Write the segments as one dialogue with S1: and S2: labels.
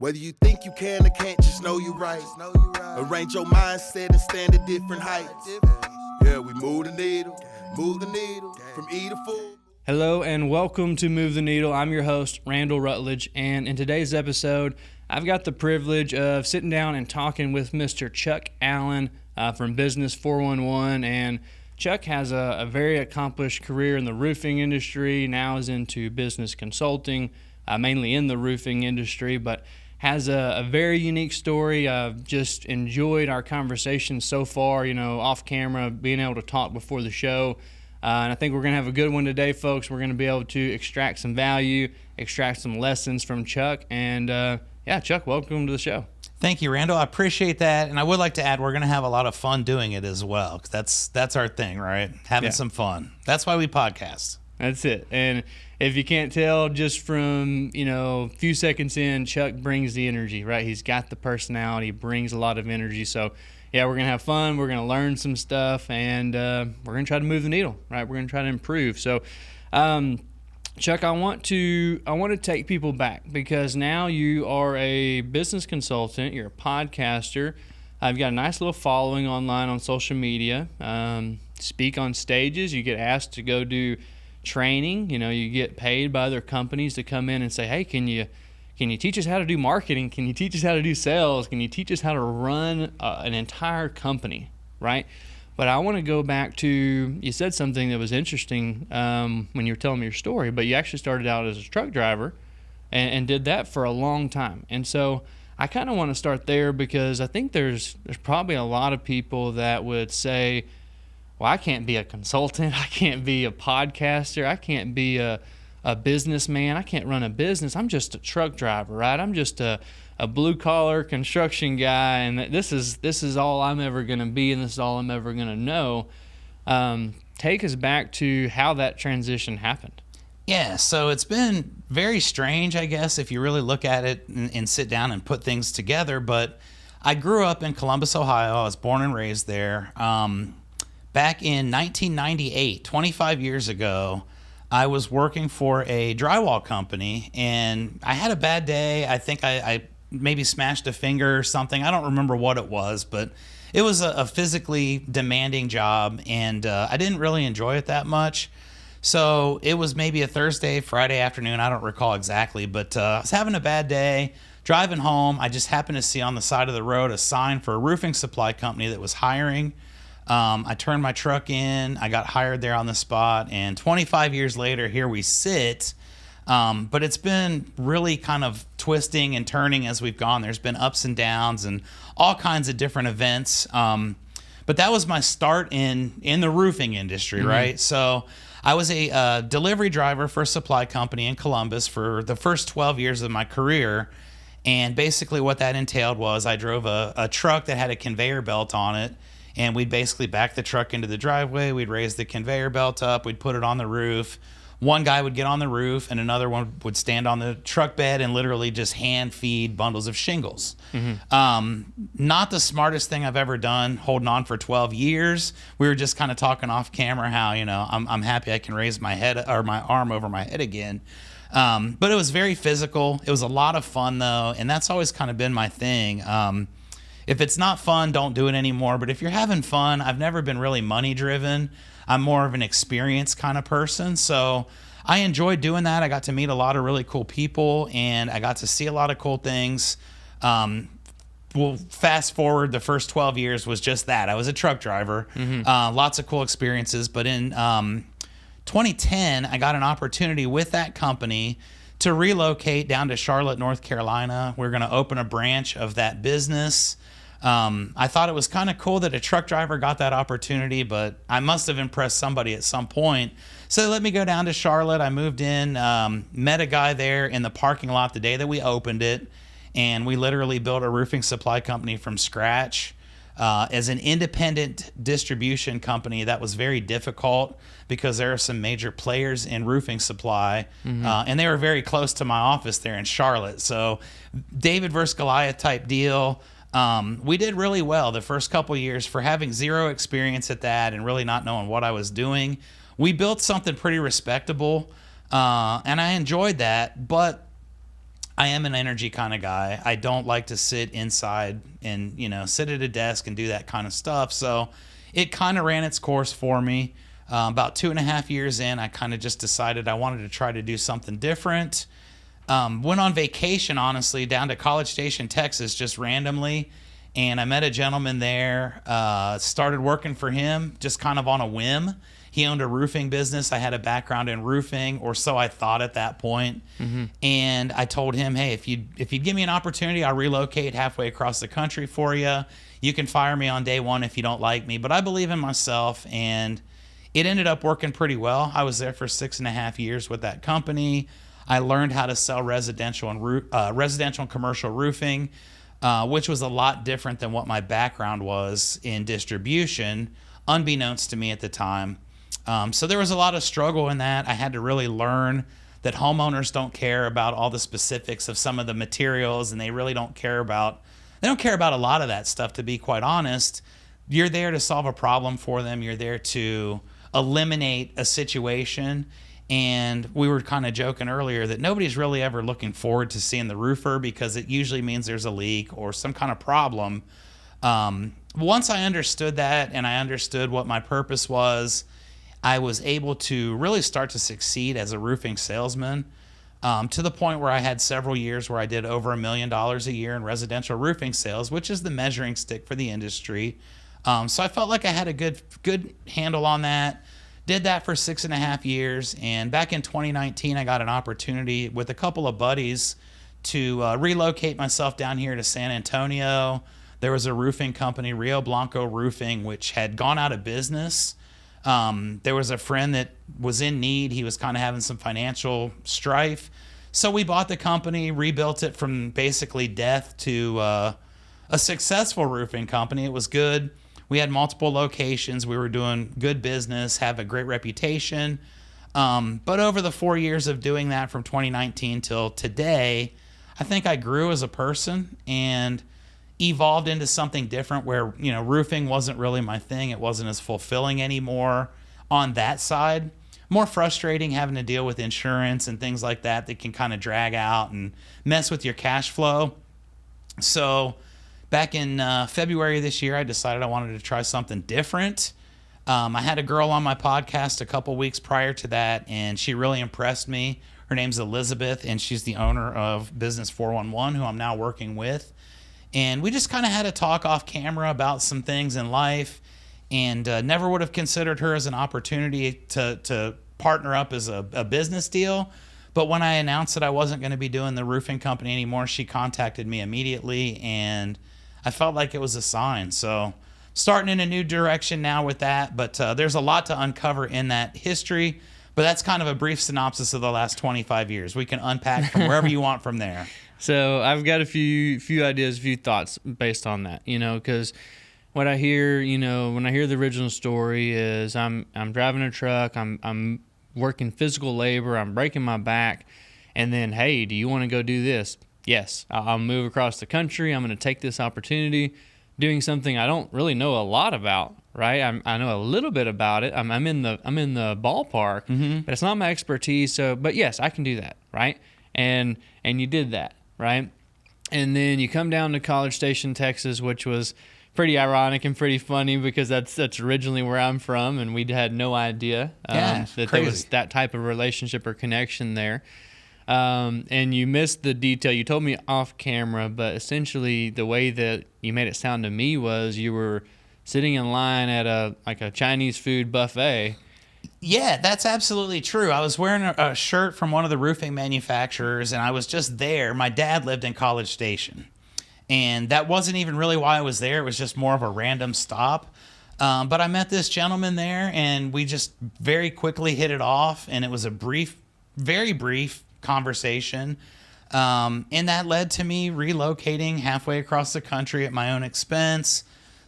S1: Whether you think you can or can't, just know you're right. Arrange your mindset and stand at different heights. Yeah, we move the needle from E to full.
S2: Hello and welcome to Move the Needle. I'm your host, Randall Rutledge, and in today's episode, I've got the privilege of sitting down and talking with Mr. Chuck Allen from Business 411, and Chuck has a very accomplished career in the roofing industry, now is into business consulting, mainly in the roofing industry, but has a very unique story. I've just enjoyed our conversation so far, off camera, being able to talk before the show. And I think we're going to have a good one today, folks. We're going to be able to extract some value, extract some lessons from Chuck. And Chuck, welcome to the show.
S3: Thank you, Randall. I appreciate that. And I would like to add, we're going to have a lot of fun doing it as well. 'Cause that's our thing, right? Having some fun. That's why we podcast.
S2: That's it. And if you can't tell just from, a few seconds in, Chuck brings the energy, right? He's got the personality, brings a lot of energy. So, we're going to have fun. We're going to learn some stuff, and we're going to try to move the needle, right? We're going to try to improve. So, Chuck, I want to take people back because now you are a business consultant. You're a podcaster. You've got a nice little following online on social media. Speak on stages. You get asked to go do training. You get paid by other companies to come in and say, hey, can you teach us how to do marketing? Can you teach us how to do sales? Can you teach us how to run an entire company, right? But I want to go back to, you said something that was interesting when you were telling me your story, but you actually started out as a truck driver and did that for a long time. And so I kind of want to start there because I think there's probably a lot of people that would say, well, I can't be a consultant. I can't be a podcaster. I can't be a businessman. I can't run a business. I'm just a truck driver, right? I'm just a blue-collar construction guy, and this is all I'm ever going to be, and this is all I'm ever going to know. Take us back to how that transition happened.
S3: Yeah, so it's been very strange, I guess, if you really look at it and sit down and put things together. But I grew up in Columbus, Ohio. I was born and raised there. Back in 1998, 25 years ago, I was working for a drywall company, and I had a bad day. I think I maybe smashed a finger or something. I don't remember what it was, but it was a physically demanding job, and I didn't really enjoy it that much. So it was maybe a Thursday, Friday afternoon. I don't recall exactly, but I was having a bad day. Driving home, I just happened to see on the side of the road a sign for a roofing supply company that was hiring. I turned my truck in, I got hired there on the spot, and 25 years later, here we sit. But it's been really kind of twisting and turning as we've gone. There's been ups and downs and all kinds of different events. But that was my start in the roofing industry, mm-hmm. right? So I was a delivery driver for a supply company in Columbus for the first 12 years of my career. And basically what that entailed was I drove a truck that had a conveyor belt on it. And we'd basically back the truck into the driveway. We'd raise the conveyor belt up. We'd put it on the roof. One guy would get on the roof, and another one would stand on the truck bed and literally just hand feed bundles of shingles. Mm-hmm. Not the smartest thing I've ever done, holding on for 12 years. We were just kind of talking off camera how, I'm happy I can raise my head or my arm over my head again. But it was very physical. It was a lot of fun, though, and that's always kind of been my thing. If it's not fun, don't do it anymore. But if you're having fun, I've never been really money driven. I'm more of an experience kind of person. So I enjoyed doing that. I got to meet a lot of really cool people, and I got to see a lot of cool things. Well, fast forward, the first 12 years was just that. I was a truck driver. Mm-hmm. Lots of cool experiences. But in 2010, I got an opportunity with that company to relocate down to Charlotte, North Carolina. We're going to open a branch of that business. I thought it was kind of cool that a truck driver got that opportunity, but I must have impressed somebody at some point. So they let me go down to Charlotte. I moved in, met a guy there in the parking lot the day that we opened it, and we literally built a roofing supply company from scratch. As an independent distribution company, that was very difficult because there are some major players in roofing supply, mm-hmm. And they were very close to my office there in Charlotte. So David versus Goliath type deal. We did really well the first couple years for having zero experience at that and really not knowing what I was doing. We built something pretty respectable, and I enjoyed that. But I am an energy kind of guy. I don't like to sit inside and, sit at a desk and do that kind of stuff. So it kind of ran its course for me. About 2.5 years in, I kind of just decided I wanted to try to do something different. Went on vacation, honestly, down to College Station, Texas, just randomly. And I met a gentleman there, started working for him just kind of on a whim. He owned a roofing business. I had a background in roofing, or so I thought at that point. Mm-hmm. And I told him, hey, if you'd give me an opportunity, I'll relocate halfway across the country for you. You can fire me on day one if you don't like me. But I believe in myself, and it ended up working pretty well. I was there for 6.5 years with that company. I learned how to sell residential and commercial roofing, which was a lot different than what my background was in distribution, unbeknownst to me at the time. So there was a lot of struggle in that. I had to really learn that homeowners don't care about all the specifics of some of the materials, and they really don't care about a lot of that stuff, to be quite honest. You're there to solve a problem for them. You're there to eliminate a situation. And we were kind of joking earlier that nobody's really ever looking forward to seeing the roofer, because it usually means there's a leak or some kind of problem. Once I understood that, and I understood what my purpose was, I was able to really start to succeed as a roofing salesman, to the point where I had several years where I did over $1 million a year in residential roofing sales, which is the measuring stick for the industry. So I felt like I had a good handle on that. Did that for 6.5 years. And back in 2019, I got an opportunity with a couple of buddies to relocate myself down here to San Antonio. There was a roofing company, Rio Blanco Roofing, which had gone out of business. There was a friend that was in need. He was kind of having some financial strife. So we bought the company, rebuilt it from basically death to a successful roofing company. It was good. We had multiple locations. We were doing good business, have a great reputation. But over the 4 years of doing that, from 2019 till today, I think I grew as a person and evolved into something different where, roofing wasn't really my thing. It wasn't as fulfilling anymore on that side. More frustrating having to deal with insurance and things like that can kind of drag out and mess with your cash flow. So back in February of this year, I decided I wanted to try something different. I had a girl on my podcast a couple weeks prior to that, and she really impressed me. Her name's Elizabeth, and she's the owner of Business 411, who I'm now working with. And we just kind of had a talk off camera about some things in life, and never would have considered her as an opportunity to partner up as a business deal. But when I announced that I wasn't going to be doing the roofing company anymore, she contacted me immediately, and I felt like it was a sign. So starting in a new direction now with that, but there's a lot to uncover in that history. But that's kind of a brief synopsis of the last 25 years. We can unpack from wherever you want from there.
S2: So I've got a few ideas, a few thoughts based on that, because what I hear, when I hear the original story is I'm driving a truck, I'm working physical labor, I'm breaking my back, and then, hey, do you want to go do this? Yes, I'll move across the country. I'm going to take this opportunity, doing something I don't really know a lot about, right? I know a little bit about it. I'm in the ballpark, but it's not my expertise. So, but yes, I can do that, right? And you did that, right? And then you come down to College Station, Texas, which was pretty ironic and pretty funny because that's originally where I'm from, and we had no idea that
S3: crazy.
S2: There was that type of relationship or connection there. And you missed the detail. You told me off camera, but essentially the way that you made it sound to me was you were sitting in line at a Chinese food buffet.
S3: Yeah, that's absolutely true. I was wearing a shirt from one of the roofing manufacturers, and I was just there. My dad lived in College Station, and that wasn't even really why I was there. It was just more of a random stop. But I met this gentleman there, and we just very quickly hit it off, and it was a very brief conversation. And that led to me relocating halfway across the country at my own expense,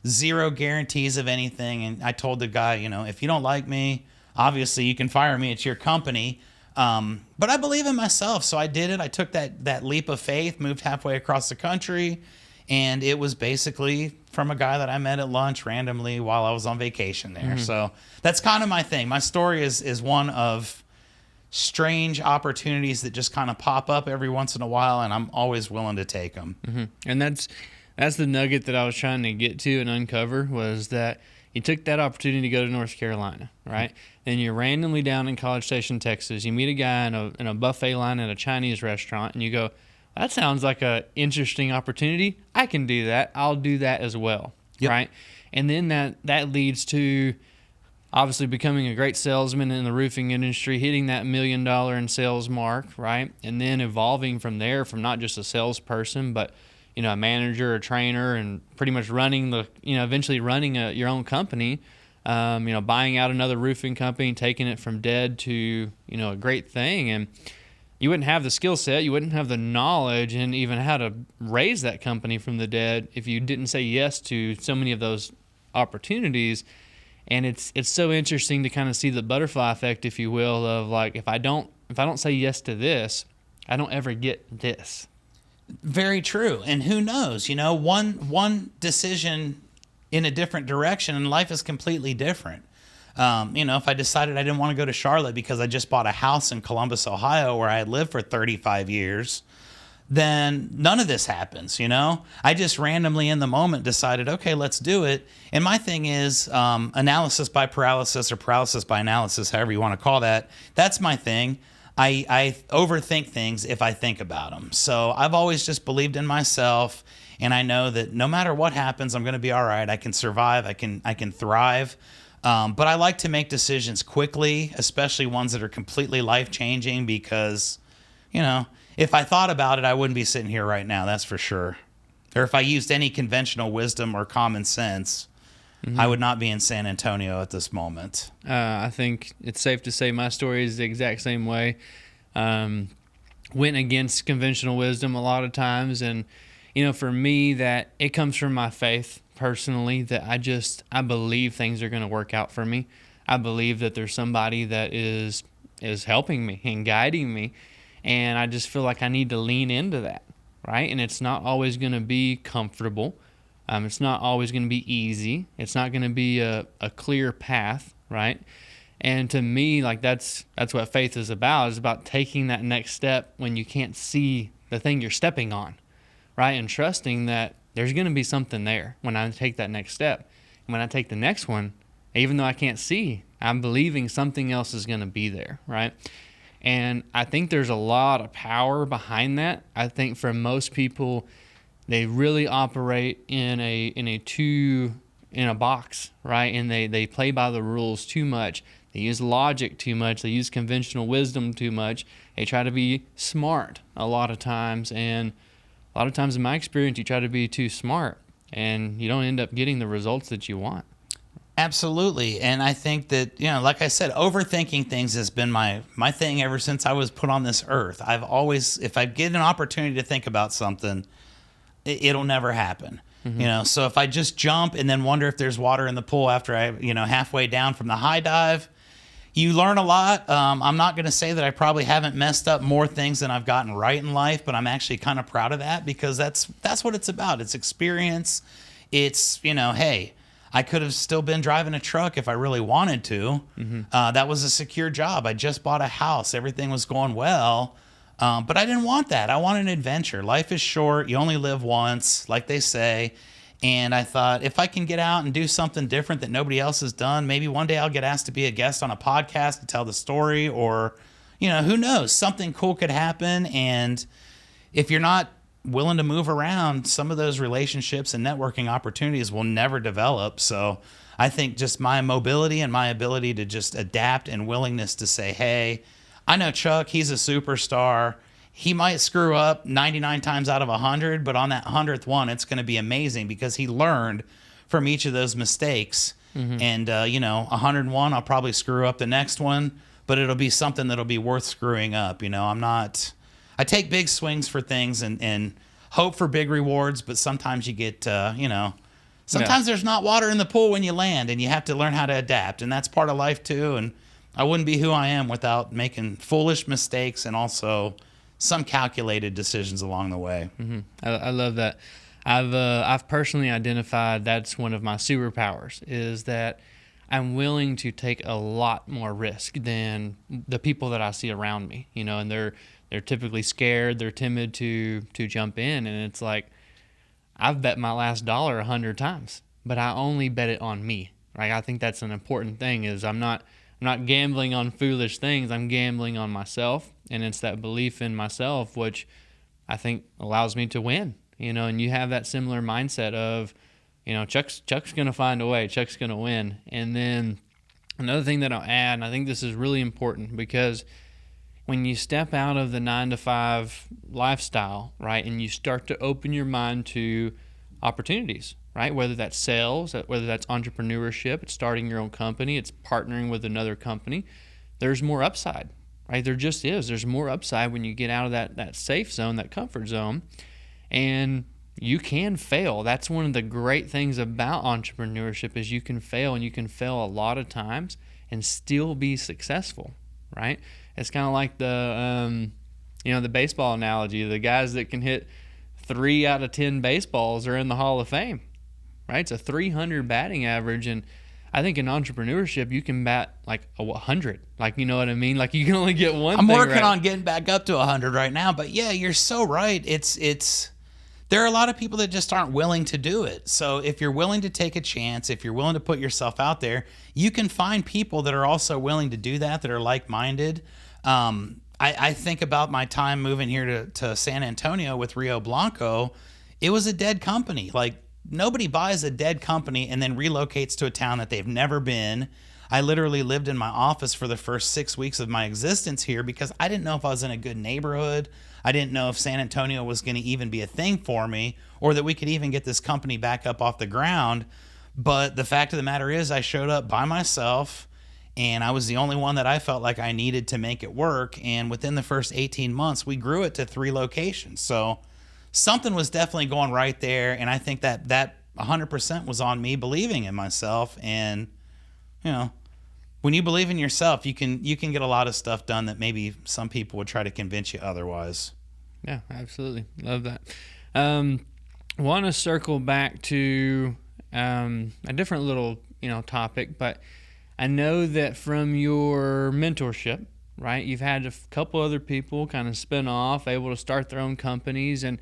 S3: zero guarantees of anything. And I told the guy, if you don't like me, obviously you can fire me. It's your company. But I believe in myself. So I did it. I took that leap of faith, moved halfway across the country. And it was basically from a guy that I met at lunch randomly while I was on vacation there. Mm-hmm. So that's kind of my thing. My story is one of strange opportunities that just kind of pop up every once in a while, and I'm always willing to take them.
S2: And that's the nugget that I was trying to get to and uncover, was that you took that opportunity to go to North Carolina, right? Then you're randomly down in College Station, Texas. You meet a guy in a buffet line at a Chinese restaurant, and you go, that sounds like an interesting opportunity. I can do that. I'll do that as well, right? And then that leads to obviously becoming a great salesman in the roofing industry, hitting that $1 million in sales mark, right? And then evolving from there, from not just a salesperson, but a manager, a trainer, and pretty much running eventually running your own company, buying out another roofing company, taking it from dead to, a great thing. And you wouldn't have the skill set, you wouldn't have the knowledge, and even how to raise that company from the dead if you didn't say yes to so many of those opportunities. And it's so interesting to kind of see the butterfly effect, if you will, of like, if I don't say yes to this, I don't ever get this.
S3: Very true. And who knows, one decision in a different direction and life is completely different. If I decided I didn't want to go to Charlotte because I just bought a house in Columbus, Ohio, where I had lived for 35 years, then none of this happens, I just randomly in the moment decided, okay, let's do it. And my thing is analysis by paralysis, or paralysis by analysis, however you want to call that. That's my thing. I overthink things if I think about them. So I've always just believed in myself, and I know that no matter what happens, I'm going to be all right. I can survive. I can thrive. But I like to make decisions quickly, especially ones that are completely life-changing, because, if I thought about it, I wouldn't be sitting here right now, that's for sure. Or if I used any conventional wisdom or common sense, I would not be in San Antonio at this moment.
S2: I think it's safe to say my story is the exact same way. Went against conventional wisdom a lot of times. And, for me, that it comes from my faith personally, that I believe things are going to work out for me. I believe that there's somebody that is helping me and guiding me. And I just feel like I need to lean into that, right? And it's not always going to be comfortable. It's not always going to be easy. It's not going to be a clear path, right? And to me, like that's what faith is about. It's about taking that next step when you can't see the thing you're stepping on, right? And trusting that there's going to be something there when I take that next step. And when I take the next one, even though I can't see, I'm believing something else is going to be there, right? And I think there's a lot of power behind that. I think for most people, they really operate in a box, right? And they play by the rules too much. They use logic too much. They use conventional wisdom too much. They try to be smart a lot of times. And a lot of times in my experience, you try to be too smart and you don't end up getting the results that you want.
S3: Absolutely. And I think that, like I said, overthinking things has been my thing ever since I was put on this earth. I've always, if I get an opportunity to think about something, it'll never happen. So if I just jump and then wonder if there's water in the pool after I, halfway down from the high dive, you learn a lot. I'm not going to say that I probably haven't messed up more things than I've gotten right in life, but I'm actually kind of proud of that, because that's what it's about. It's experience. It's, hey, I could have still been driving a truck if I really wanted to. That was a secure job. I just bought a house. Everything was going well. But I didn't want that. I wanted an adventure. Life is short. You only live once, like they say. And I thought, if I can get out and do something different that nobody else has done, maybe one day I'll get asked to be a guest on a podcast to tell the story, or, who knows, something cool could happen. And if you're not willing to move around, some of those relationships and networking opportunities will never develop. So I think just my mobility and my ability to just adapt and willingness to say, hey, I know Chuck, he's a superstar. He might screw up 99 times out of 100, but on that 100th one, it's going to be amazing because he learned from each of those mistakes. And, 101, I'll probably screw up the next one, but it'll be something that'll be worth screwing up. I take big swings for things and hope for big rewards, but sometimes you get, sometimes there's not water in the pool when you land, and you have to learn how to adapt. And that's part of life too. And I wouldn't be who I am without making foolish mistakes and also some calculated decisions along the way.
S2: I love that. I've personally identified that's one of my superpowers, is that I'm willing to take a lot more risk than the people that I see around me, and they're typically scared, they're timid to jump in. And it's like, I've bet my last dollar 100 times, but I only bet it on me, right? I think that's an important thing, is I'm not gambling on foolish things. I'm gambling on myself, and it's that belief in myself, which I think allows me to win, and you have that similar mindset of, Chuck's going to find a way, Chuck's going to win. And then another thing that I'll add, and I think this is really important, because when you step out of the 9-to-5 lifestyle, right, and you start to open your mind to opportunities, right, whether that's sales, whether that's entrepreneurship, it's starting your own company, it's partnering with another company, there's more upside, right? There just is. There's more upside when you get out of that safe zone, that comfort zone, and you can fail. That's one of the great things about entrepreneurship, is you can fail, and you can fail a lot of times and still be successful, right? It's kind of like the baseball analogy. The guys that can hit 3 out of 10 baseballs are in the Hall of Fame, right? It's a 300 batting average, and I think in entrepreneurship you can bat like 100. Like, you know what I mean? Like, you can only get one.
S3: I'm
S2: thing
S3: working
S2: right.
S3: on getting back up to 100 right now, but yeah, you're so right. It's there are a lot of people that just aren't willing to do it. So if you're willing to take a chance, if you're willing to put yourself out there, you can find people that are also willing to do that are like-minded. I think about my time moving here to San Antonio with Rio Blanco. It was a dead company. Like, nobody buys a dead company and then relocates to a town that they've never been. I literally lived in my office for the first 6 weeks of my existence here because I didn't know if I was in a good neighborhood. I didn't know if San Antonio was going to even be a thing for me, or that we could even get this company back up off the ground. But the fact of the matter is, I showed up by myself, and I was the only one that I felt like I needed to make it work. And within the first 18 months, we grew it to 3 locations. So something was definitely going right there. And I think that 100% was on me believing in myself. And, when you believe in yourself, you can get a lot of stuff done that maybe some people would try to convince you otherwise.
S2: Yeah, absolutely. Love that. Want to circle back to a different little, topic, but I know that from your mentorship, right, you've had a couple other people kind of spin off, able to start their own companies. And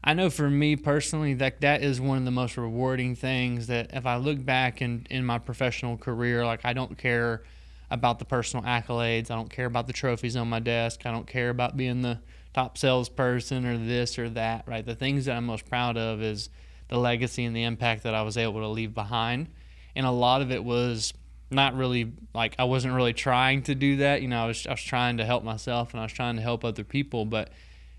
S2: I know for me personally, that is one of the most rewarding things, that if I look back in my professional career, like, I don't care about the personal accolades. I don't care about the trophies on my desk. I don't care about being the top salesperson or this or that, right? The things that I'm most proud of is the legacy and the impact that I was able to leave behind. And a lot of it was not really, like, I wasn't really trying to do that. I was trying to help myself, and I was trying to help other people. But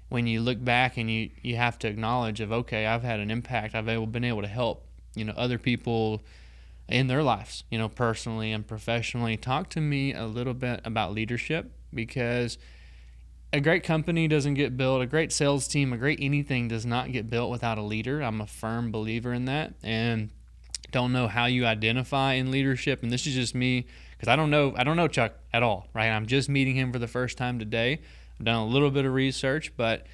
S2: when you look back and you have to acknowledge of, okay, I've had an impact. I've been able to help, other people in their lives, personally and professionally. Talk to me a little bit about leadership, because a great company doesn't get built, a great sales team, a great anything does not get built without a leader. I'm a firm believer in that, and don't know how you identify in leadership. And this is just me, because I don't know Chuck at all, right? I'm just meeting him for the first time today. I've done a little bit of research, but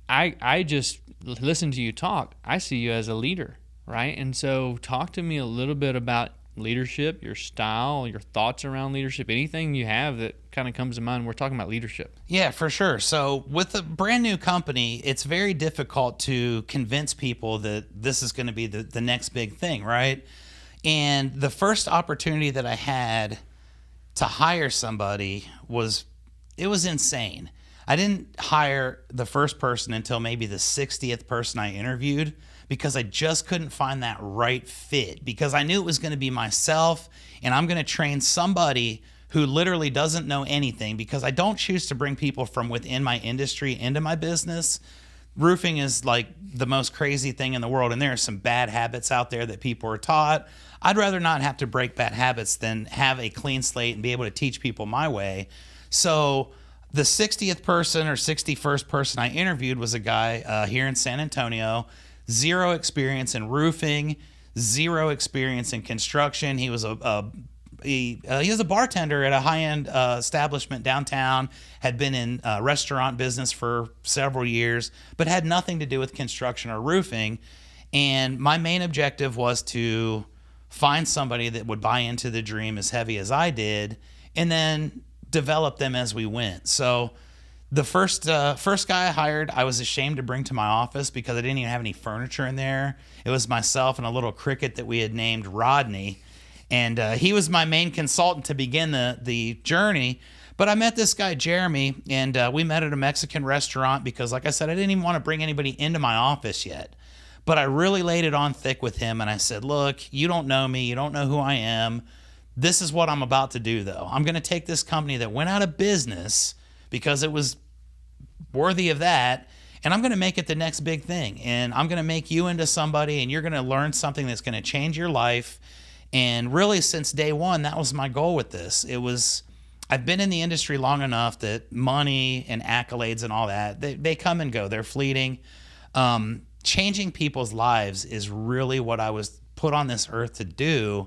S2: I just listen to you talk. I see you as a leader, right? And so talk to me a little bit about leadership, your style, your thoughts around leadership, anything you have that kind of comes to mind. We're talking about leadership.
S3: Yeah, for sure. So with a brand new company, it's very difficult to convince people that this is going to be the next big thing, right? And the first opportunity that I had to hire somebody was insane. I didn't hire the first person until maybe the 60th person I interviewed, because I just couldn't find that right fit, because I knew it was going to be myself, and I'm going to train somebody who literally doesn't know anything, because I don't choose to bring people from within my industry into my business. Roofing is like the most crazy thing in the world, and there are some bad habits out there that people are taught. I'd rather not have to break bad habits than have a clean slate and be able to teach people my way. So the 60th person or 61st person I interviewed was a guy here in San Antonio, 0 experience in roofing, 0 experience in construction. He was he was a bartender at a high-end establishment downtown, had been in restaurant business for several years, but had nothing to do with construction or roofing. And my main objective was to find somebody that would buy into the dream as heavy as I did, and then develop them as we went. So the first guy I hired, I was ashamed to bring to my office because I didn't even have any furniture in there. It was myself and a little cricket that we had named Rodney, and he was my main consultant to begin the journey. But I met this guy, Jeremy, and we met at a Mexican restaurant because, like I said, I didn't even want to bring anybody into my office yet. But I really laid it on thick with him, and I said, look, you don't know me. You don't know who I am. This is what I'm about to do, though. I'm going to take this company that went out of business because it was worthy of that, and I'm going to make it the next big thing. And I'm going to make you into somebody, and you're going to learn something that's going to change your life. And really, since day one, that was my goal with this. I've been in the industry long enough that money and accolades and all that, they come and go. They're fleeting. Changing people's lives is really what I was put on this earth to do.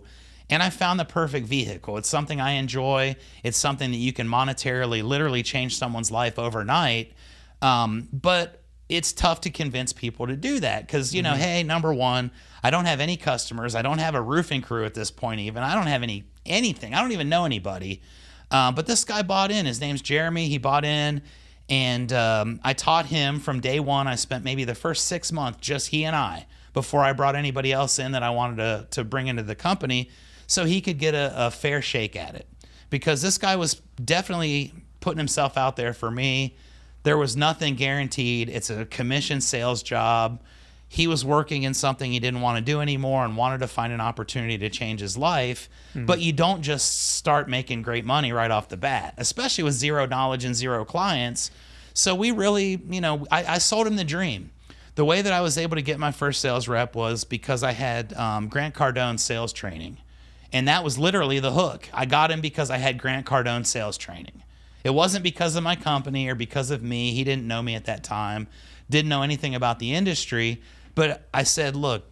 S3: And I found the perfect vehicle. It's something I enjoy. It's something that you can monetarily, literally change someone's life overnight. But it's tough to convince people to do that because, you know, hey, number one, I don't have any customers. I don't have a roofing crew at this point even. I don't have anything. I don't even know anybody. But this guy bought in. His name's Jeremy. He bought in. And I taught him from day one. I spent maybe the first 6 months, just he and I, before I brought anybody else in that I wanted to bring into the company so he could get a fair shake at it. Because this guy was definitely putting himself out there for me. There was nothing guaranteed. It's a commission sales job. He was working in something he didn't want to do anymore and wanted to find an opportunity to change his life. But you don't just start making great money right off the bat, especially with zero knowledge and zero clients. So we really, you know, I sold him the dream. The way that I was able to get my first sales rep was because I had Grant Cardone's sales training. And that was literally the hook. I got him because I had Grant Cardone sales training. It wasn't because of my company or because of me. He didn't know me at that time, didn't know anything about the industry. But I said, look,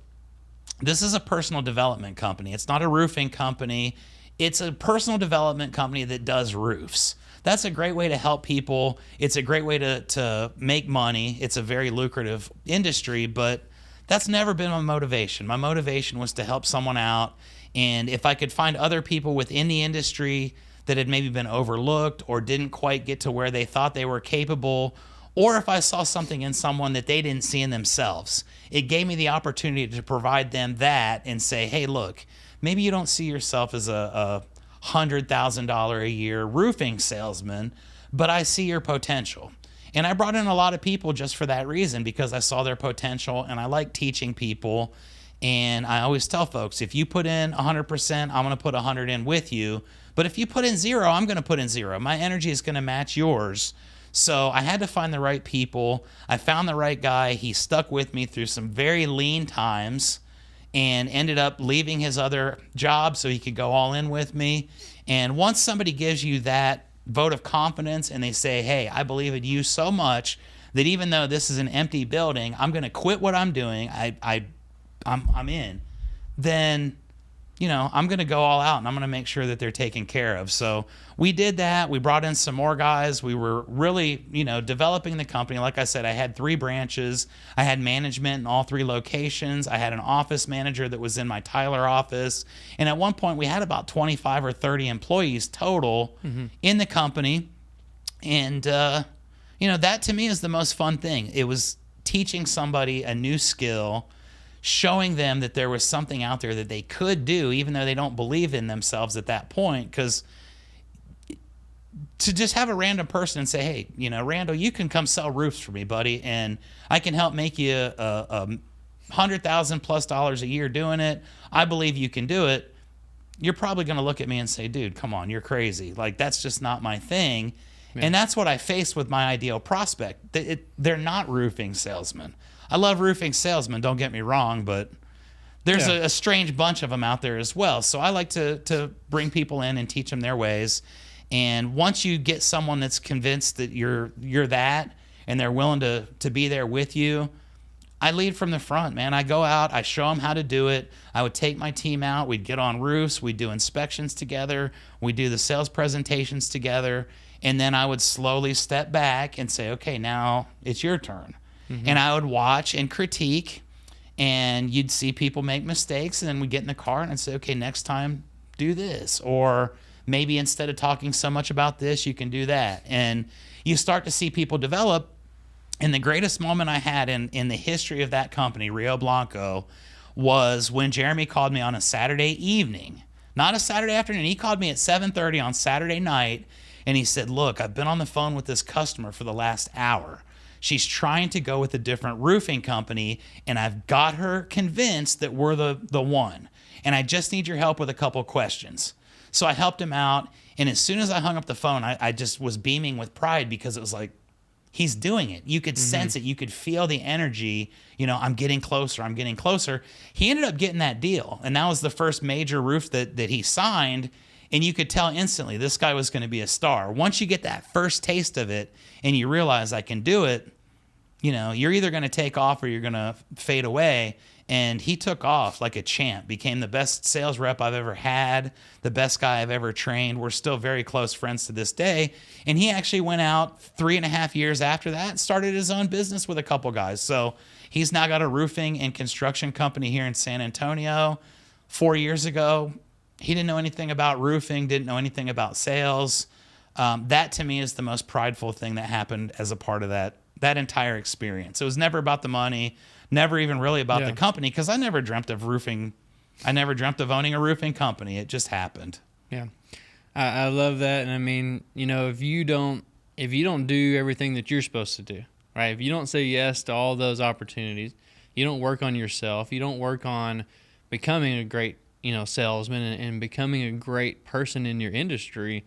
S3: this is a personal development company. It's not a roofing company. It's a personal development company that does roofs. That's a great way to help people. It's a great way to make money. It's a very lucrative industry, but that's never been my motivation. My motivation was to help someone out. And if I could find other people within the industry that had maybe been overlooked or didn't quite get to where they thought they were capable, or if I saw something in someone that they didn't see in themselves, it gave me the opportunity to provide them that and say, hey, look, maybe you don't see yourself as a $100,000 a year roofing salesman, but I see your potential. And I brought in a lot of people just for that reason, because I saw their potential and I like teaching people. And I always tell folks, if you put in 100%, I'm going to put 100 in with you. But if you put in 0, I'm going to put in 0. My energy is going to match yours. So I had to find the right people. I found the right guy. He stuck with me through some very lean times and ended up leaving his other job so he could go all in with me. And once somebody gives you that vote of confidence and they say, hey, I believe in you so much that even though this is an empty building, I'm going to quit what I'm doing. I'm in. Then, you know, I'm going to go all out and I'm going to make sure that they're taken care of. So we did that. We brought in some more guys. We were really, you know, developing the company. Like I said, I had 3 branches. I had management in all 3 locations. I had an office manager that was in my Tyler office. And at one point we had about 25 or 30 employees total in the company. And, you know, that to me is the most fun thing. It was teaching somebody a new skill, showing them that there was something out there that they could do, even though they don't believe in themselves at that point. Because to just have a random person and say, hey, you know, Randall, you can come sell roofs for me, buddy, and I can help make you a $100,000+ a year doing it. I believe you can do it. You're probably going to look at me and say, dude, come on, you're crazy. Like, that's just not my thing. Yeah. And that's what I faced with my ideal prospect. They're not roofing salesmen. I love roofing salesmen, don't get me wrong, but there's a strange bunch of them out there as well. So I like to bring people in and teach them their ways. And once you get someone that's convinced that you're that and they're willing to be there with you, I lead from the front, man. I go out, I show them how to do it. I would take my team out, we'd get on roofs, we'd do inspections together, we'd do the sales presentations together, and then I would slowly step back and say, okay, now it's your turn. And I would watch and critique and you'd see people make mistakes, and then we'd get in the car and I'd say, okay, next time do this, or maybe instead of talking so much about this, you can do that. And you start to see people develop. And the greatest moment I had in the history of that company, Rio Blanco, was when Jeremy called me on a Saturday evening, not a Saturday afternoon. He called me at 7:30 on Saturday night, and he said, look, I've been on the phone with this customer for the last hour. She's trying to go with a different roofing company, and I've got her convinced that we're the one. And I just need your help with a couple questions. So I helped him out, and as soon as I hung up the phone, I just was beaming with pride, because it was like, he's doing it. You could sense it. You could feel the energy. I'm getting closer. I'm getting closer. He ended up getting that deal, and that was the first major roof that he signed, and you could tell instantly this guy was going to be a star. Once you get that first taste of it and you realize I can do it, you're either going to take off or you're going to fade away. And he took off like a champ, became the best sales rep I've ever had, the best guy I've ever trained. We're still very close friends to this day. And he actually went out 3.5 years after that and started his own business with a couple guys. So he's now got a roofing and construction company here in San Antonio. 4 years ago, he didn't know anything about roofing, didn't know anything about sales. That to me is the most prideful thing that happened as a part of that entire experience. It was never about the money. Never even really about the company, because I never dreamt of roofing. I never dreamt of owning a roofing company. It just happened.
S2: Yeah. I love that. And I mean, if you don't do everything that you're supposed to do, right? If you don't say yes to all those opportunities, you don't work on yourself, you don't work on becoming a great, salesman and becoming a great person in your industry,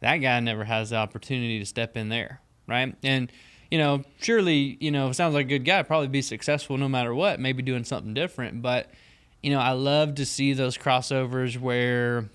S2: that guy never has the opportunity to step in there, right? And surely, sounds like a good guy, probably be successful no matter what, maybe doing something different. But, I love to see those crossovers where,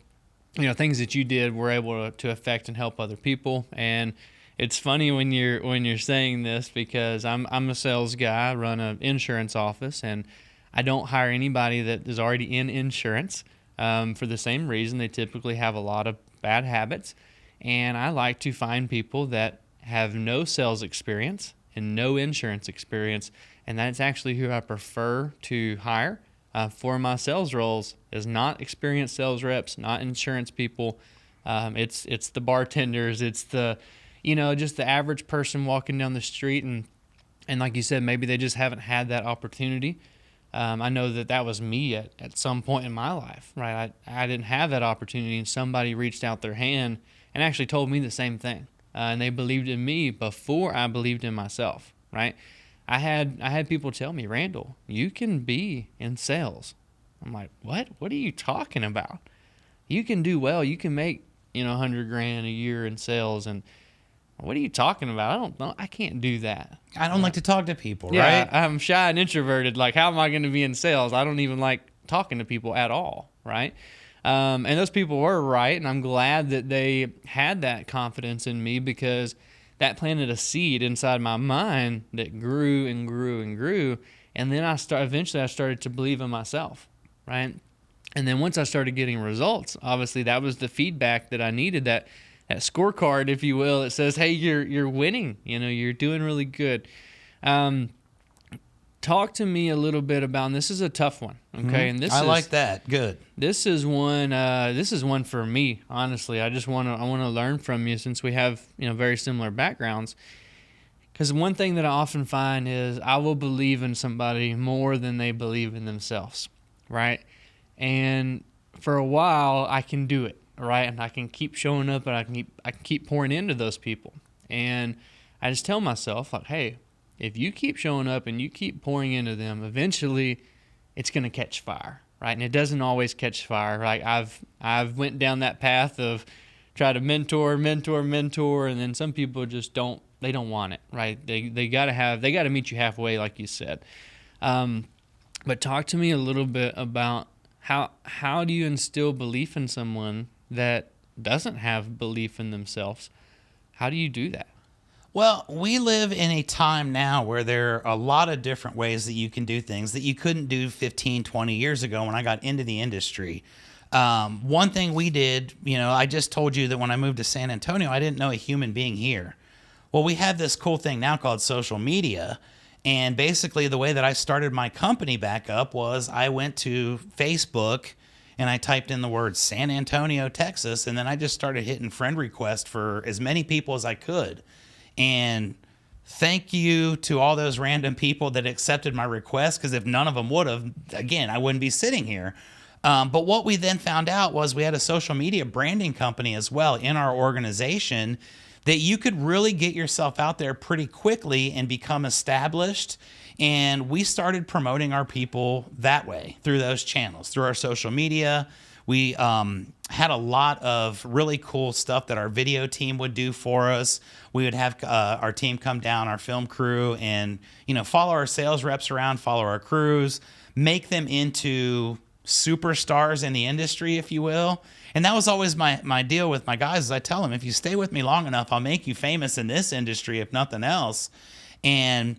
S2: things that you did were able to affect and help other people. And it's funny when you're saying this, because I'm a sales guy, I run an insurance office, and I don't hire anybody that is already in insurance for the same reason. They typically have a lot of bad habits. And I like to find people that have no sales experience and no insurance experience, and that's actually who I prefer to hire for my sales roles, is not experienced sales reps, not insurance people. It's the bartenders, it's the just the average person walking down the street, and like you said, maybe they just haven't had that opportunity. I know that was me at some point in my life, right? I didn't have that opportunity, and somebody reached out their hand and actually told me the same thing. And they believed in me before I believed in myself, right? I had people tell me, Randall, you can be in sales. I'm like, what? What are you talking about? You can do well. You can make, $100,000 a year in sales. And what are you talking about? I don't know. I can't do that.
S3: I don't like to talk to people,
S2: yeah,
S3: right?
S2: I'm shy and introverted. Like, how am I going to be in sales? I don't even like talking to people at all, right? And those people were right, and I'm glad that they had that confidence in me, because that planted a seed inside my mind that grew and grew and grew. And then eventually I started to believe in myself, right? And then once I started getting results, obviously that was the feedback that I needed, that scorecard, if you will, that says, hey, you're winning, you're doing really good. Talk to me a little bit about, and this is a tough one, okay? And
S3: I like that. Good.
S2: This is one for me, honestly. I want to learn from you, since we have, very similar backgrounds. Because one thing that I often find is I will believe in somebody more than they believe in themselves, right? And for a while I can do it, right? And I can keep showing up, and I can keep pouring into those people. And I just tell myself, like, hey, if you keep showing up and you keep pouring into them, eventually it's going to catch fire, right? And it doesn't always catch fire. Like I've went down that path of try to mentor, and then some people just don't want it, right? They got to meet you halfway, like you said. But talk to me a little bit about how do you instill belief in someone that doesn't have belief in themselves? How do you do that?
S3: Well, we live in a time now where there are a lot of different ways that you can do things that you couldn't do 15, 20 years ago when I got into the industry. One thing we did, I just told you that when I moved to San Antonio, I didn't know a human being here. Well, we have this cool thing now called social media. And basically the way that I started my company back up was I went to Facebook and I typed in the word San Antonio, Texas, and then I just started hitting friend requests for as many people as I could. And thank you to all those random people that accepted my request, because if none of them would have, again, I wouldn't be sitting here. But what we then found out was we had a social media branding company as well in our organization that you could really get yourself out there pretty quickly and become established. And we started promoting our people that way through those channels, through our social media. We had a lot of really cool stuff that our video team would do for us. We would have our team come down, our film crew, and follow our sales reps around, follow our crews, make them into superstars in the industry, if you will. And that was always my deal with my guys, is I tell them, if you stay with me long enough, I'll make you famous in this industry, if nothing else. And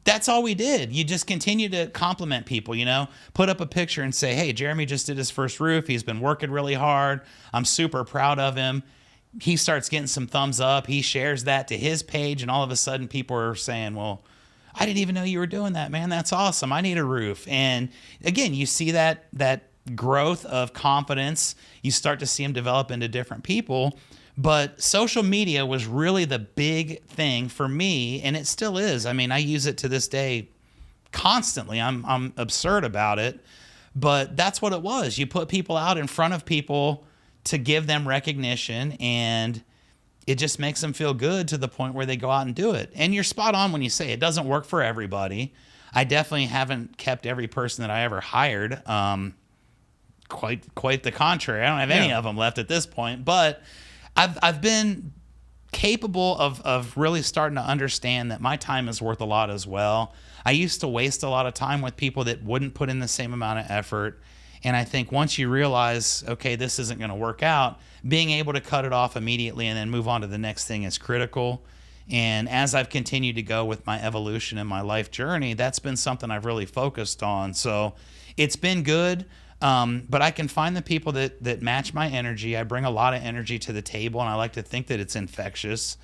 S3: that's all we did. You just continue to compliment people, put up a picture and say, hey, Jeremy just did his first roof. He's been working really hard. I'm super proud of him. He starts getting some thumbs up. He shares that to his page. And all of a sudden people are saying, well, I didn't even know you were doing that, man. That's awesome. I need a roof. And again, you see that growth of confidence. You start to see them develop into different people. But social media was really the big thing for me, and it still is. I mean, I use it to this day constantly. I'm absurd about it, but that's what it was. You put people out in front of people to give them recognition, and it just makes them feel good to the point where they go out and do it. And you're spot on when you say it doesn't work for everybody. I definitely haven't kept every person that I ever hired. Quite the contrary. I don't have any of them left at this point, but I've been capable of really starting to understand that my time is worth a lot as well. I used to waste a lot of time with people that wouldn't put in the same amount of effort. And I think once you realize, okay, this isn't going to work out, being able to cut it off immediately and then move on to the next thing is critical. And as I've continued to go with my evolution and my life journey, that's been something I've really focused on. So it's been good. But I can find the people that match my energy. I bring a lot of energy to the table, and I like to think that it's infectious.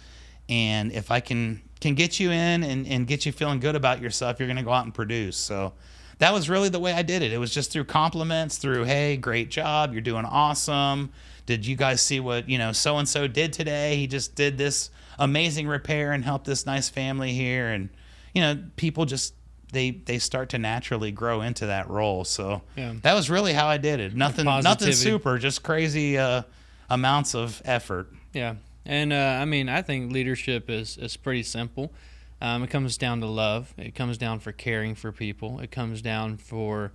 S3: And if I can get you in and get you feeling good about yourself, you're going to go out and produce. So that was really the way I did it. It was just through compliments, through, hey, great job. You're doing awesome. Did you guys see what, so-and-so did today? He just did this amazing repair and helped this nice family here. And, people just, they start to naturally grow into that role. So that was really how I did it. Nothing super, just crazy amounts of effort.
S2: Yeah. And I think leadership is pretty simple. It comes down to love. It comes down for caring for people. It comes down for,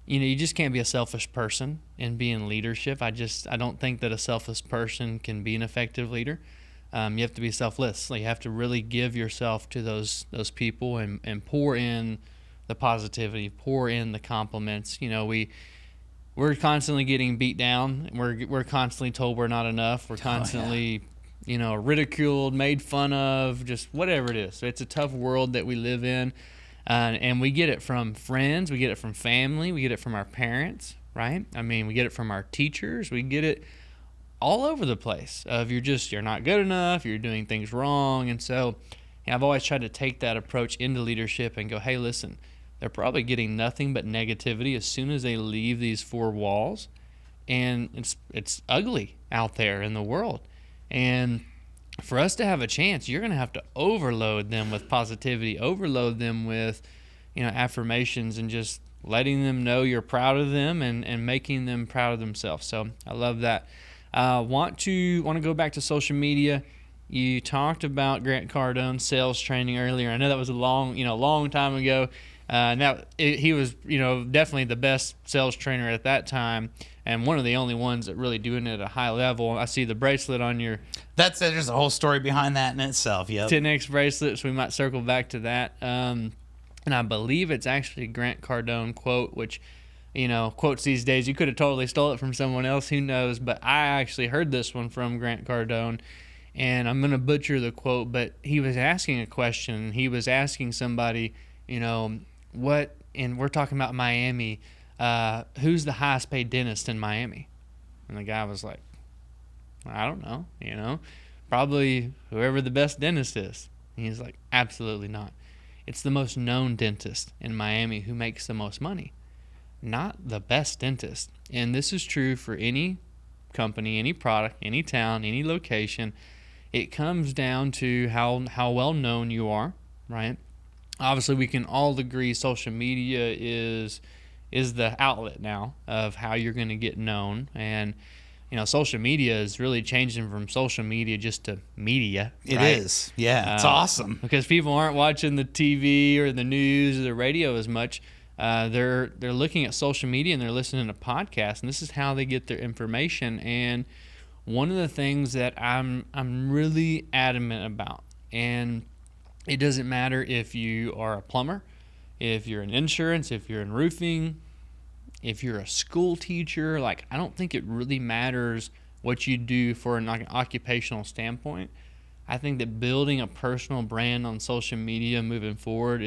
S2: you just can't be a selfish person in being leadership. I don't think that a selfish person can be an effective leader. You have to be selfless. You have to really give yourself to those people and pour in the positivity, pour in the compliments. We're constantly getting beat down. We're constantly told we're not enough. We're constantly ridiculed, made fun of, just whatever it is. So it's a tough world that we live in, and we get it from friends, we get it from family, we get it from our parents, right? We get it from our teachers, we get it all over the place. Of you're not good enough, you're doing things wrong. And so I've always tried to take that approach into leadership and go, hey, listen, they're probably getting nothing but negativity as soon as they leave these four walls, and it's ugly out there in the world. And for us to have a chance, you're going to have to overload them with positivity, overload them with, affirmations, and just letting them know you're proud of them and making them proud of themselves. So I love that. Want to go back to social media. You talked about Grant Cardone's sales training earlier. I know that was a long time ago. He was, definitely the best sales trainer at that time, and one of the only ones that really doing it at a high level. I see the bracelet on your.
S3: There's a whole story behind that in itself. Yep.
S2: 10X bracelet, so we might circle back to that. And I believe it's actually a Grant Cardone quote, which, quotes these days, you could have totally stole it from someone else, who knows, but I actually heard this one from Grant Cardone, and I'm going to butcher the quote, but he was asking a question. He was asking somebody, and we're talking about Miami, who's the highest paid dentist in Miami? And the guy was like, I don't know, probably whoever the best dentist is. And he's like, absolutely not. it's the most known dentist in Miami who makes the most money, not the best dentist. And this is true for any company, any product, any town, any location. It comes down to how well known you are, right? Obviously, we can all agree social media is the outlet now of how you're going to get known. And social media is really changing from social media just to media.
S3: It
S2: right?
S3: is. Yeah, it's awesome.
S2: Because people aren't watching the TV or the news or the radio as much. They're looking at social media and they're listening to podcasts, and this is how they get their information. And one of the things that I'm really adamant about, and it doesn't matter if you are a plumber, if you're in insurance, if you're in roofing, if you're a school teacher, like, I don't think it really matters what you do for an occupational standpoint. I think that building a personal brand on social media moving forward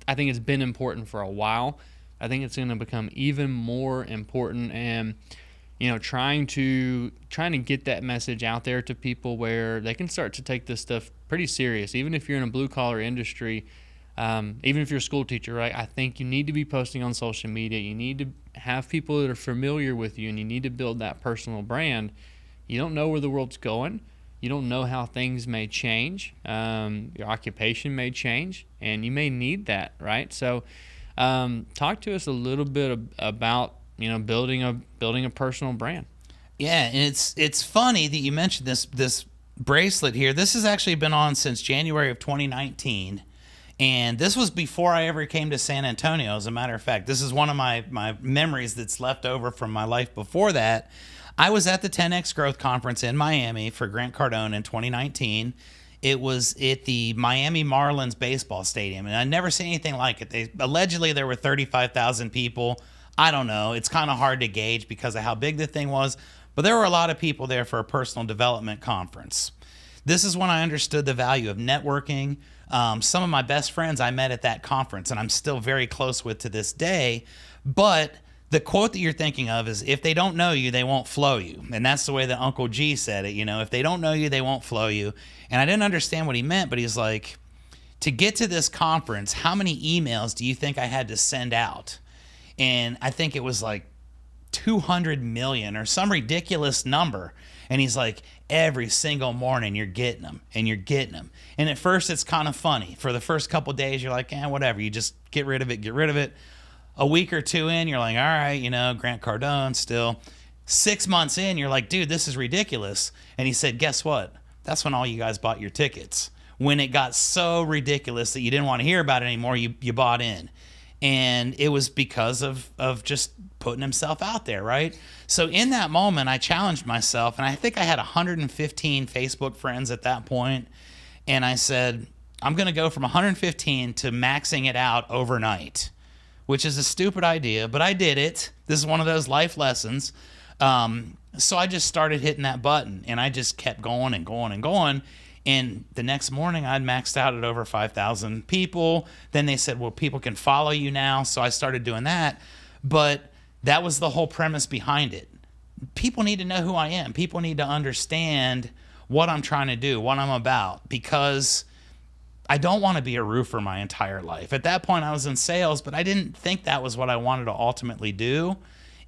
S2: I think it's been important for a while. I think it's going to become even more important, and trying to get that message out there to people where they can start to take this stuff pretty serious. Even if you're in a blue collar industry, even if you're a school teacher, right? I think you need to be posting on social media. You need to have people that are familiar with you, and you need to build that personal brand. You don't know where the world's going. You don't know how things may change. Your occupation may change, and you may need that, right? So talk to us a little bit about building a personal brand.
S3: Yeah, and it's funny that you mentioned this bracelet here. This has actually been on since January of 2019, and this was before I ever came to San Antonio. As a matter of fact, this is one of my memories that's left over from my life before that. I was at the 10X Growth Conference in Miami for Grant Cardone in 2019. It was at the Miami Marlins baseball stadium, and I'd never seen anything like it. Allegedly, there were 35,000 people. I don't know. It's kind of hard to gauge because of how big the thing was, but there were a lot of people there for a personal development conference. This is when I understood the value of networking. Some of my best friends I met at that conference, and I'm still very close with to this day, but the quote that you're thinking of is, if they don't know you, they won't flow you. And that's the way that Uncle G said it. If they don't know you, they won't flow you. And I didn't understand what he meant, but he's like, to get to this conference, how many emails do you think I had to send out? And I think it was like 200 million or some ridiculous number. And he's like, every single morning you're getting them and you're getting them. And at first it's kind of funny. For the first couple of days, you're like, whatever. You just get rid of it. A week or two in, you're like, all right, Grant Cardone still. 6 months in, you're like, dude, this is ridiculous. And he said, guess what? That's when all you guys bought your tickets. When it got so ridiculous that you didn't want to hear about it anymore, you bought in. And it was because of just putting himself out there, right? So in that moment, I challenged myself, and I think I had 115 Facebook friends at that point. And I said, I'm going to go from 115 to maxing it out overnight, which is a stupid idea, but I did it. This is one of those life lessons. So I just started hitting that button, and I just kept going and going and going. And the next morning, I'd maxed out at over 5,000 people. Then they said, well, people can follow you now. So I started doing that. But that was the whole premise behind it. People need to know who I am. People need to understand what I'm trying to do, what I'm about, because I don't want to be a roofer my entire life. At that point, I was in sales, but I didn't think that was what I wanted to ultimately do.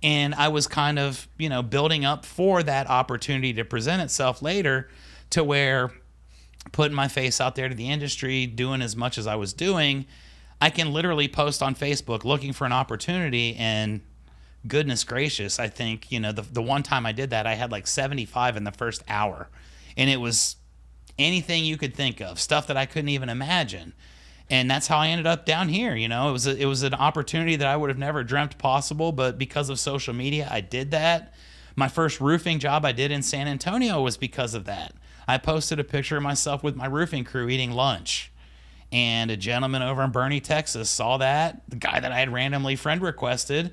S3: And I was kind of, building up for that opportunity to present itself later, to where putting my face out there to the industry, doing as much as I was doing, I can literally post on Facebook looking for an opportunity, and goodness gracious, I think, the one time I did that, I had like 75 in the first hour. And it was anything you could think of, stuff that I couldn't even imagine. And that's how I ended up down here. It was an opportunity that I would have never dreamt possible, but because of social media, I did that. My first roofing job I did in San Antonio was because of that. I posted a picture of myself with my roofing crew eating lunch, and a gentleman over in Bernie, Texas saw that, the guy that I had randomly friend requested,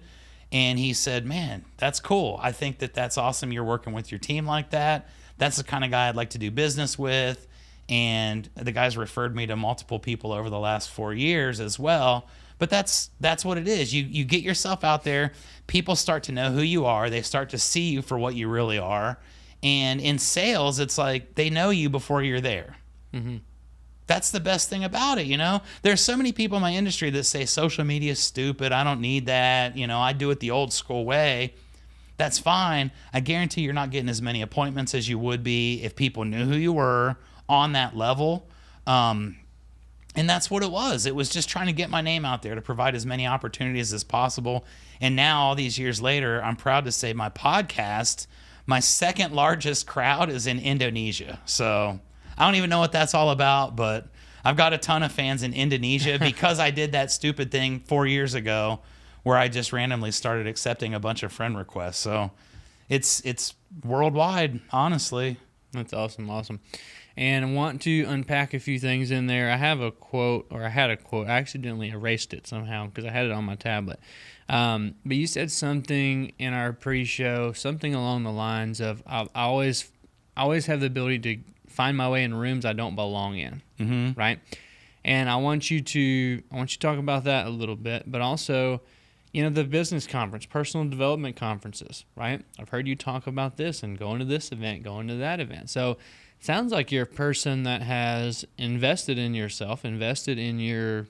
S3: and he said, man, that's cool. I think that's awesome. You're working with your team like that. That's the kind of guy I'd like to do business with. And the guy's referred me to multiple people over the last 4 years as well. But that's what it is. You get yourself out there. People start to know who you are. They start to see you for what you really are. And in sales, it's like they know you before you're there.
S2: Mm-hmm.
S3: that's the best thing about it, you know? There's so many people in my industry that say social media is stupid. I don't need that. You know, I do it the old school way. That's fine. I guarantee you're not getting as many appointments as you would be if people knew who you were on that level. And that's what it was. It was just trying to get my name out there to provide as many opportunities as possible. And now, all these years later, I'm proud to say my podcast, my second largest crowd is in Indonesia. So I don't even know what that's all about, but I've got a ton of fans in Indonesia because I did that stupid thing 4 years ago where I just randomly started accepting a bunch of friend requests. So it's worldwide, honestly.
S2: That's awesome. And I want to unpack a few things in there. I had a quote. I accidentally erased it somehow because I had it on my tablet. But you said something in our pre-show, something along the lines of, I always have the ability to find my way in rooms I don't belong in, right? And I want you to talk about that a little bit, but also, you know, the business conference, personal development conferences, right? I've heard you talk about this and going to this event, going to that event. So sounds like you're a person that has invested in yourself, invested in your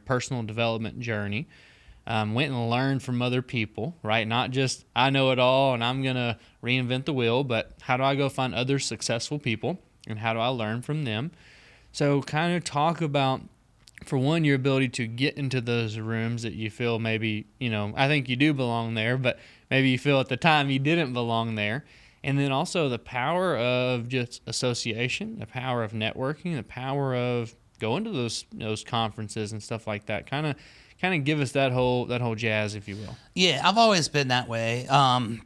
S2: personal development journey, went and learned from other people, right? Not just I know it all and I'm going to reinvent the wheel, but how do I go find other successful people and how do I learn from them? So kind of talk about, for one, your ability to get into those rooms that you feel maybe, you know, I think you do belong there, but maybe you feel at the time you didn't belong there. And then also the power of just association, the power of networking, the power of going to those conferences and stuff like that. Kind of give us that whole jazz, if you will.
S3: Yeah, I've always been that way.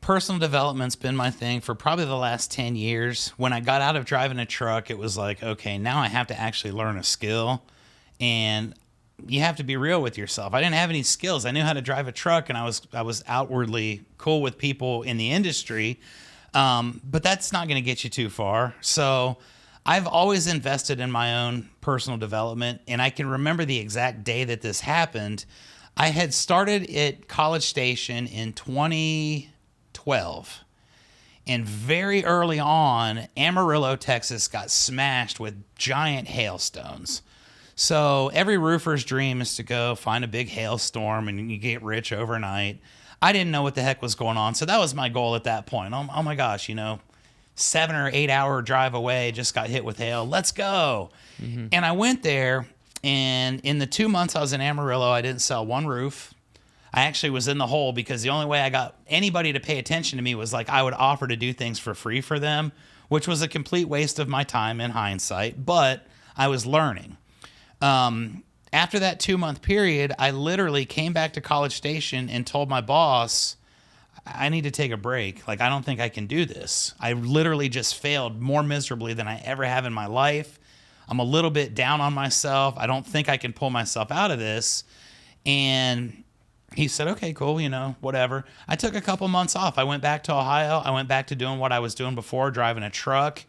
S3: Personal development's been my thing for probably the last 10 years. When I got out of driving a truck, it was like, okay, now I have to actually learn a skill. And you have to be real with yourself. I didn't have any skills. I knew how to drive a truck, and I was outwardly cool with people in the industry. But that's not going to get you too far. So I've always invested in my own personal development, and I can remember the exact day that this happened. I had started at College Station in 2012, and very early on, Amarillo, Texas got smashed with giant hailstones. So every roofer's dream is to go find a big hailstorm and you get rich overnight. I didn't know what the heck was going on. So that was my goal at that point. Oh my gosh, 7 or 8 hour drive away, just got hit with hail. Let's go. Mm-hmm. And I went there, and in the 2 months I was in Amarillo, I didn't sell one roof. I actually was in the hole because the only way I got anybody to pay attention to me was like I would offer to do things for free for them, which was a complete waste of my time in hindsight, but I was learning. After that 2 month period, I literally came back to College Station and told my boss, I need to take a break. Like, I don't think I can do this. I literally just failed more miserably than I ever have in my life. I'm a little bit down on myself. I don't think I can pull myself out of this. And he said, okay, cool, whatever. I took a couple months off. I went back to Ohio. I went back to doing what I was doing before, driving a truck.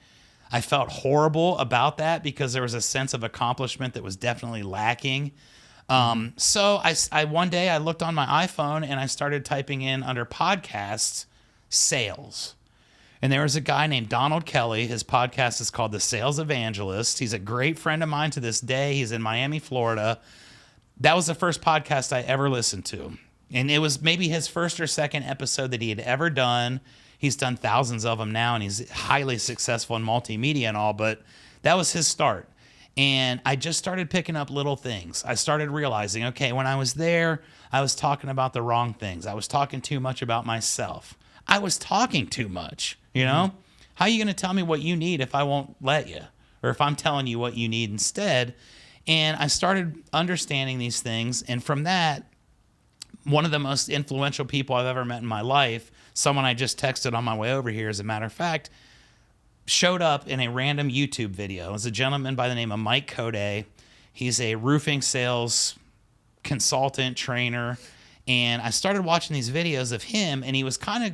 S3: I felt horrible about that because there was a sense of accomplishment that was definitely lacking. So I one day I looked on my iPhone and I started typing in under podcasts, sales. And there was a guy named Donald Kelly. His podcast is called The Sales Evangelist. He's a great friend of mine to this day. He's in Miami, Florida. That was the first podcast I ever listened to. And it was maybe his first or second episode that he had ever done. He's done thousands of them now, and he's highly successful in multimedia and all, but that was his start. And I just started picking up little things. I started realizing, okay, when I was there, I was talking about the wrong things. I was talking too much about myself. I was talking too much, How are you going to tell me what you need if I won't let you? Or if I'm telling you what you need instead? And I started understanding these things. And from that, one of the most influential people I've ever met in my life, someone I just texted on my way over here, as a matter of fact, showed up in a random YouTube video. It was a gentleman by the name of Mike Code. He's a roofing sales consultant, trainer. And I started watching these videos of him, and he was kind of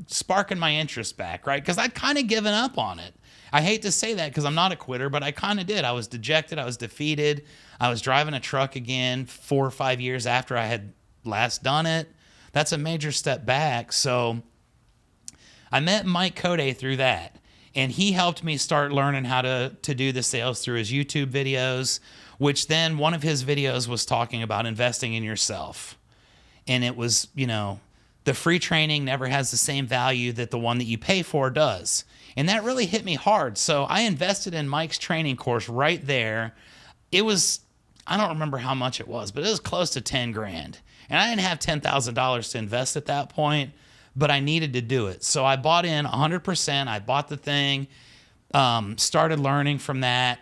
S3: sparking my interest back, right? Because I'd kind of given up on it. I hate to say that because I'm not a quitter, but I kind of did. I was dejected. I was defeated. I was driving a truck again 4 or 5 years after I had last done it. That's a major step back. So I met Mike Code through that. And he helped me start learning how to do the sales through his YouTube videos, which then one of his videos was talking about investing in yourself. And it was, the free training never has the same value that the one that you pay for does. And that really hit me hard. So I invested in Mike's training course right there. It was, I don't remember how much it was, but it was close to 10 grand. And I didn't have $10,000 to invest at that point, but I needed to do it. So I bought in 100%. I bought the thing, started learning from that,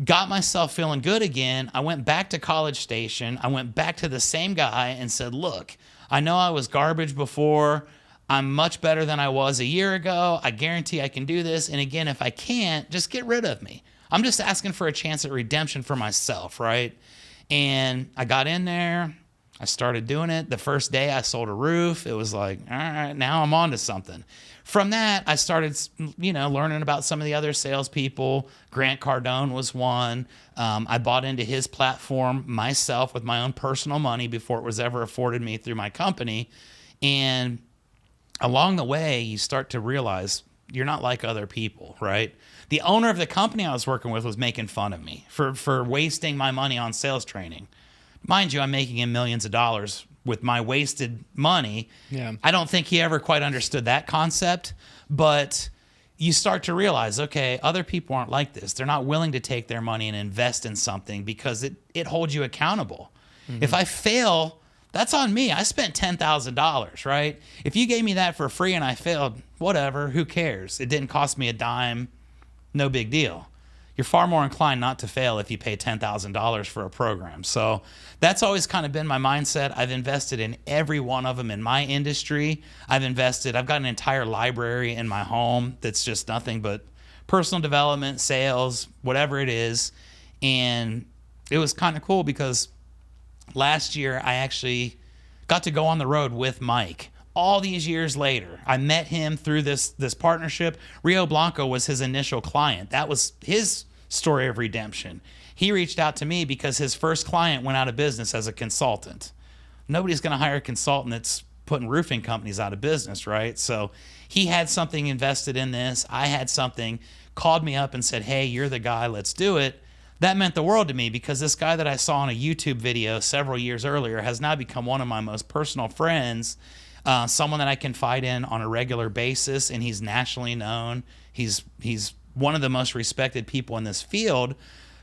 S3: got myself feeling good again. I went back to College Station. I went back to the same guy and said, look, I know I was garbage before. I'm much better than I was a year ago. I guarantee I can do this. And again, if I can't, just get rid of me. I'm just asking for a chance at redemption for myself, right? And I got in there. I started doing it. The first day I sold a roof. It was like, all right, now I'm on to something. From that, I started, learning about some of the other salespeople. Grant Cardone was one. I bought into his platform myself with my own personal money before it was ever afforded me through my company. And along the way, you start to realize you're not like other people, right? The owner of the company I was working with was making fun of me for wasting my money on sales training. Mind you, I'm making him millions of dollars with my wasted money.
S2: Yeah.
S3: I don't think he ever quite understood that concept, but you start to realize, okay, other people aren't like this. They're not willing to take their money and invest in something because it holds you accountable. Mm-hmm. If I fail, that's on me. I spent $10,000, right? If you gave me that for free and I failed, whatever, who cares? It didn't cost me a dime, no big deal. You're far more inclined not to fail if you pay $10,000 for a program. So that's always kind of been my mindset. I've invested in every one of them in my industry. I've got an entire library in my home that's just nothing but personal development, sales, whatever it is. And it was kind of cool because last year I actually got to go on the road with Mike. All these years later, I met him through this partnership. Rio Blanco was his initial client. That was his story of redemption. He reached out to me because his first client went out of business as a consultant. Nobody's going to hire a consultant that's putting roofing companies out of business, right? So he had something invested in this. I had something, called me up and said, hey, you're the guy, let's do it. That meant the world to me because this guy that I saw on a YouTube video several years earlier has now become one of my most personal friends. Someone that I confide in on a regular basis, and he's nationally known. He's one of the most respected people in this field,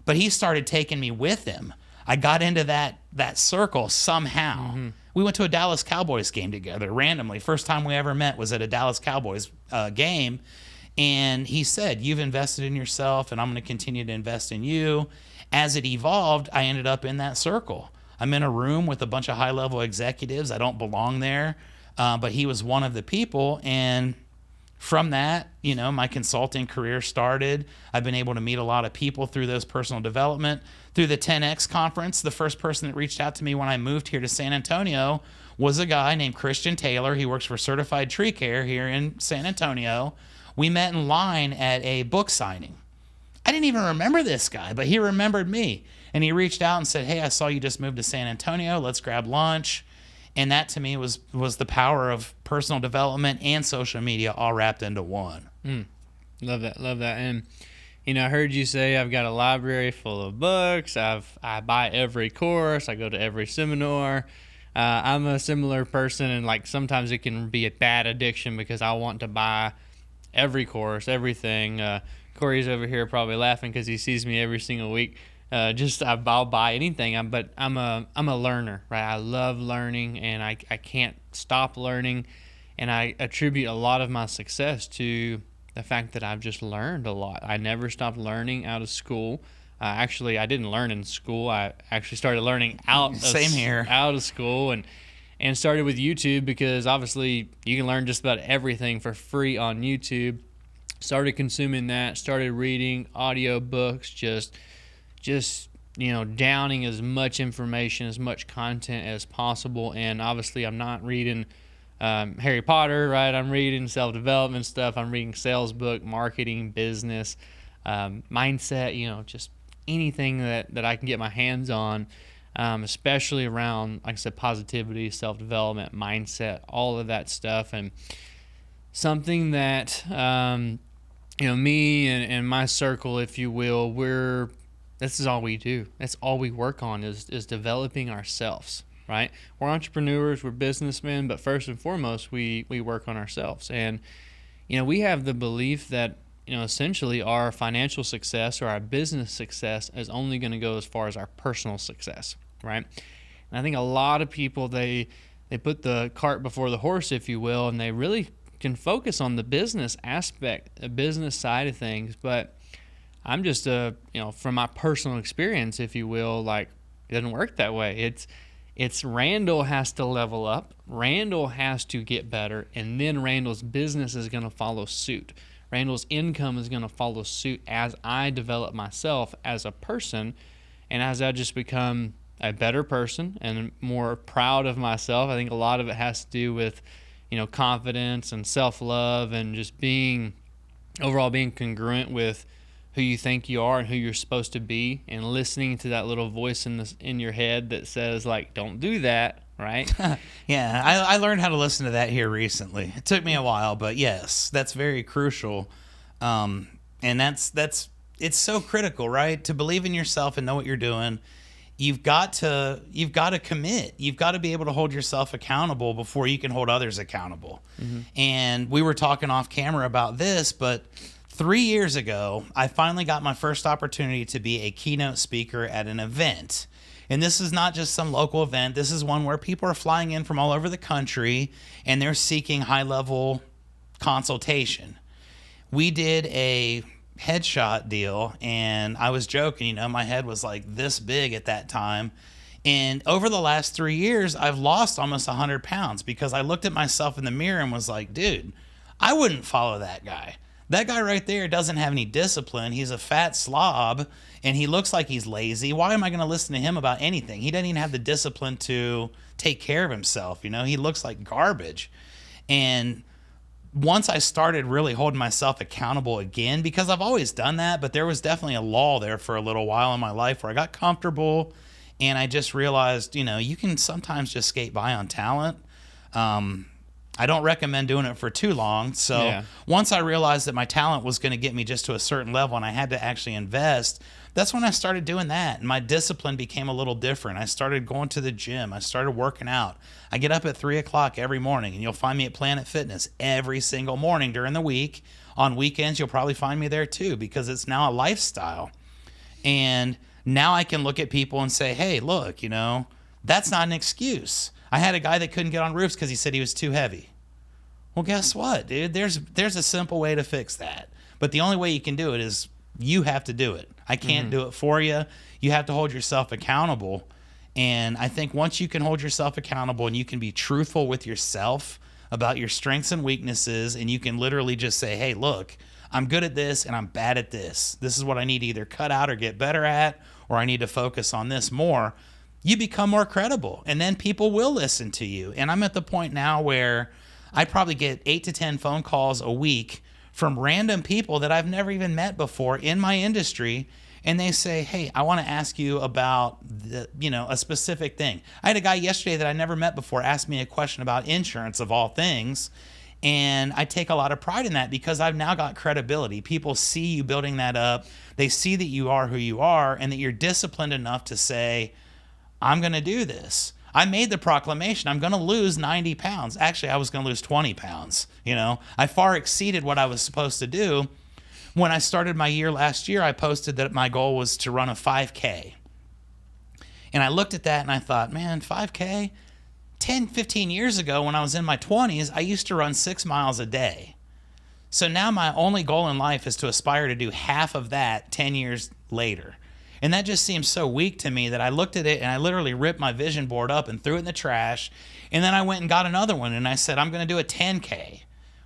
S3: but he started taking me with him. I got into that circle somehow. Mm-hmm. We went to a Dallas Cowboys game together randomly. First time we ever met was at a Dallas Cowboys game, and he said, you've invested in yourself, and I'm going to continue to invest in you. As it evolved, I ended up in that circle. I'm in a room with a bunch of high-level executives. I don't belong there. But he was one of the people, and from that, my consulting career started. I've been able to meet a lot of people through those personal development. Through the 10X conference, the first person that reached out to me when I moved here to San Antonio was a guy named Christian Taylor. He works for Certified Tree Care here in San Antonio. We met in line at a book signing. I didn't even remember this guy, but he remembered me. And he reached out and said, hey, I saw you just moved to San Antonio. Let's grab lunch. And that to me was the power of personal development and social media all wrapped into one.
S2: Love that. And, I heard you say I've got a library full of books. I buy every course. I go to every seminar. I'm a similar person, and like sometimes it can be a bad addiction because I want to buy every course, everything. Corey's over here probably laughing because he sees me every single week. I'll buy anything, but I'm a learner, right? I love learning, and I can't stop learning, and I attribute a lot of my success to the fact that I've just learned a lot. I never stopped learning out of school. Actually, I didn't learn in school. I actually started learning out of school, and started with YouTube because obviously you can learn just about everything for free on YouTube. Started consuming that. Started reading audio books. Just downing as much information, as much content as possible. And obviously I'm not reading Harry Potter, right? I'm reading self-development stuff. I'm reading sales book, marketing, business, mindset, just anything that I can get my hands on, especially around, like I said, positivity, self-development, mindset, all of that stuff. And something that me and my circle, if you will, this is all we do. That's all we work on is developing ourselves, right? We're entrepreneurs, we're businessmen, but first and foremost, we work on ourselves. And, we have the belief that, essentially our financial success or our business success is only going to go as far as our personal success, right? And I think a lot of people, they put the cart before the horse, if you will, and they really can focus on the business aspect, the business side of things. But I'm just from my personal experience, if you will, like, it doesn't work that way. It's Randall has to level up, Randall has to get better, and then Randall's business is going to follow suit. Randall's income is going to follow suit as I develop myself as a person, and as I just become a better person and more proud of myself. I think a lot of it has to do with, confidence and self-love and just overall being congruent with who you think you are and who you're supposed to be, and listening to that little voice in your head that says, like, don't do that, right?
S3: Yeah, I learned how to listen to that here recently. It took me a while, but yes, that's very crucial. And it's so critical, right? To believe in yourself and know what you're doing. You've got to commit. You've got to be able to hold yourself accountable before you can hold others accountable. Mm-hmm. And we were talking off camera about this, but 3 years ago, I finally got my first opportunity to be a keynote speaker at an event. And this is not just some local event. This is one where people are flying in from all over the country and they're seeking high-level consultation. We did a headshot deal, and I was joking, my head was like this big at that time. And over the last 3 years, I've lost almost 100 pounds because I looked at myself in the mirror and was like, dude, I wouldn't follow that guy. That guy right there doesn't have any discipline. He's a fat slob, and he looks like he's lazy. Why am I going to listen to him about anything? He doesn't even have the discipline to take care of himself. He looks like garbage. And once I started really holding myself accountable again, because I've always done that, but there was definitely a lull there for a little while in my life where I got comfortable, and I just realized, you can sometimes just skate by on talent. I don't recommend doing it for too long. So Once I realized that my talent was going to get me just to a certain level and I had to actually invest, that's when I started doing that. And my discipline became a little different. I started going to the gym. I started working out. I get up at 3 o'clock every morning, and you'll find me at Planet Fitness every single morning during the week. On weekends, you'll probably find me there too, because it's now a lifestyle. And now I can look at people and say, hey, look, that's not an excuse. I had a guy that couldn't get on roofs because he said he was too heavy. Well, guess what, dude? There's a simple way to fix that. But the only way you can do it is you have to do it. I can't do it for you. You have to hold yourself accountable. And I think once you can hold yourself accountable and you can be truthful with yourself about your strengths and weaknesses, and you can literally just say, hey, look, I'm good at this and I'm bad at this. This is what I need to either cut out or get better at, or I need to focus on this more. You become more credible, and then people will listen to you. And I'm at the point now where I probably get 8 to 10 phone calls a week from random people that I've never even met before in my industry. And they say, hey, I want to ask you about a specific thing. I had a guy yesterday that I never met before ask me a question about insurance, of all things. And I take a lot of pride in that because I've now got credibility. People see you building that up. They see that you are who you are and that you're disciplined enough to say, I'm going to do this. I made the proclamation, I'm going to lose 90 pounds. Actually, I was going to lose 20 pounds. I far exceeded what I was supposed to do. When I started my year last year, I posted that my goal was to run a 5K. And I looked at that and I thought, man, 5K? 10, 15 years ago when I was in my 20s, I used to run 6 miles a day. So now my only goal in life is to aspire to do half of that 10 years later. And that just seems so weak to me that I looked at it and I literally ripped my vision board up and threw it in the trash. And then I went and got another one and I said, I'm going to do a 10K,